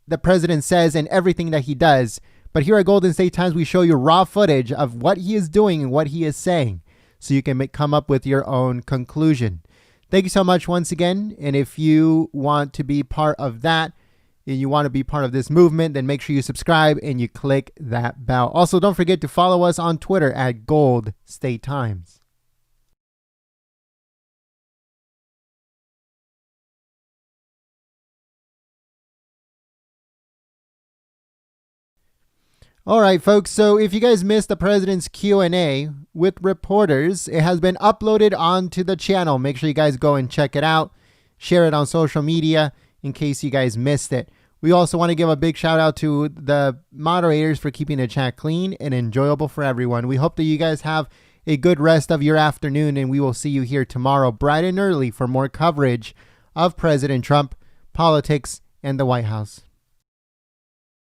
the president says and everything that he does. But here at Golden State Times, we show you raw footage of what he is doing and what he is saying, so you can come up with your own conclusion. Thank you so much once again. And if you want to be part of that and you want to be part of this movement, then make sure you subscribe and you click that bell. Also, don't forget to follow us on Twitter at Gold State Times. All right, folks. So if you guys missed the president's Q&A with reporters, it has been uploaded onto the channel. Make sure you guys go and check it out. Share it on social media in case you guys missed it. We also want to give a big shout out to the moderators for keeping the chat clean and enjoyable for everyone. We hope that you guys have a good rest of your afternoon, and we will see you here tomorrow bright and early for more coverage of President Trump, politics, and the White House.